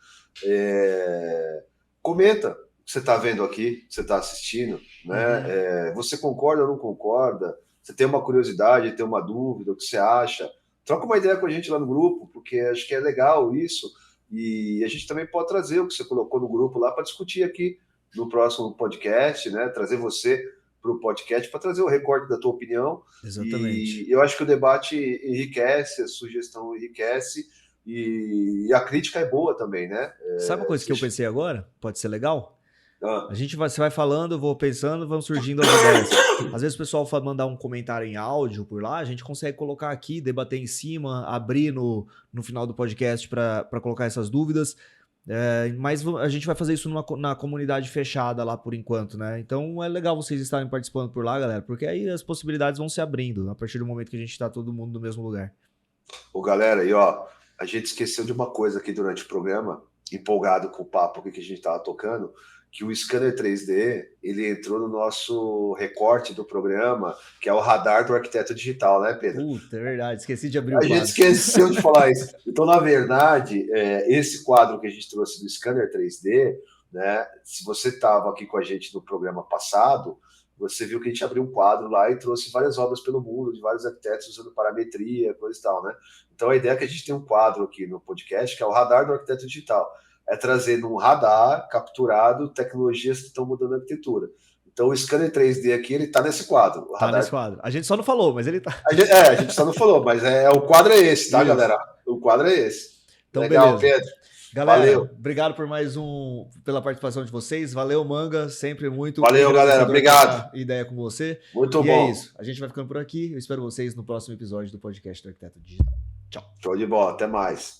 Comenta o que você está vendo aqui, que você está assistindo, né? Você concorda ou não concorda? Você tem uma curiosidade, tem uma dúvida, o que você acha? Troca uma ideia com a gente lá no grupo, porque acho que é legal isso. E a gente também pode trazer o que você colocou no grupo lá para discutir aqui no próximo podcast, né? Trazer você para o podcast para trazer o recorte da tua opinião. Exatamente. E eu acho que o debate enriquece, a sugestão enriquece e a crítica é boa também, né? Sabe uma coisa que eu pensei agora? Pode ser legal? Você vai falando, eu vou pensando, vão surgindo as ideias. Às vezes o pessoal mandar um comentário em áudio por lá, a gente consegue colocar aqui, debater em cima, abrir no final do podcast para colocar essas dúvidas. Mas a gente vai fazer isso na comunidade fechada lá por enquanto, né? Então é legal vocês estarem participando por lá, galera, porque aí as possibilidades vão se abrindo a partir do momento que a gente está todo mundo no mesmo lugar. Galera, e a gente esqueceu de uma coisa aqui durante o programa, empolgado com o papo que a gente estava tocando, que o scanner 3D, ele entrou no nosso recorte do programa, que é o radar do arquiteto digital, né, Pedro? Puta, é verdade, esqueci de abrir o quadro. A gente esqueceu de falar isso. Então, na verdade, esse quadro que a gente trouxe do scanner 3D, né, se você estava aqui com a gente no programa passado, você viu que a gente abriu um quadro lá e trouxe várias obras pelo mundo, de vários arquitetos usando parametria, coisa e tal, né? Então, a ideia é que a gente tem um quadro aqui no podcast, que é o radar do arquiteto digital. É trazer num radar capturado tecnologias que estão mudando a arquitetura. Então, o scanner 3D aqui, ele está nesse quadro. Nesse quadro. A gente só não falou, mas ele tá. A gente só não falou, mas o quadro é esse, tá, galera? O quadro é esse. Então, legal, beleza. Pedro. Galera, valeu. Obrigado por pela participação de vocês. Valeu, Manga. Sempre muito. Valeu, galera. Obrigado. Ideia com você. Muito bom. É isso. A gente vai ficando por aqui. Eu espero vocês no próximo episódio do podcast do Arquiteto Digital. Tchau. Show de bola. Até mais.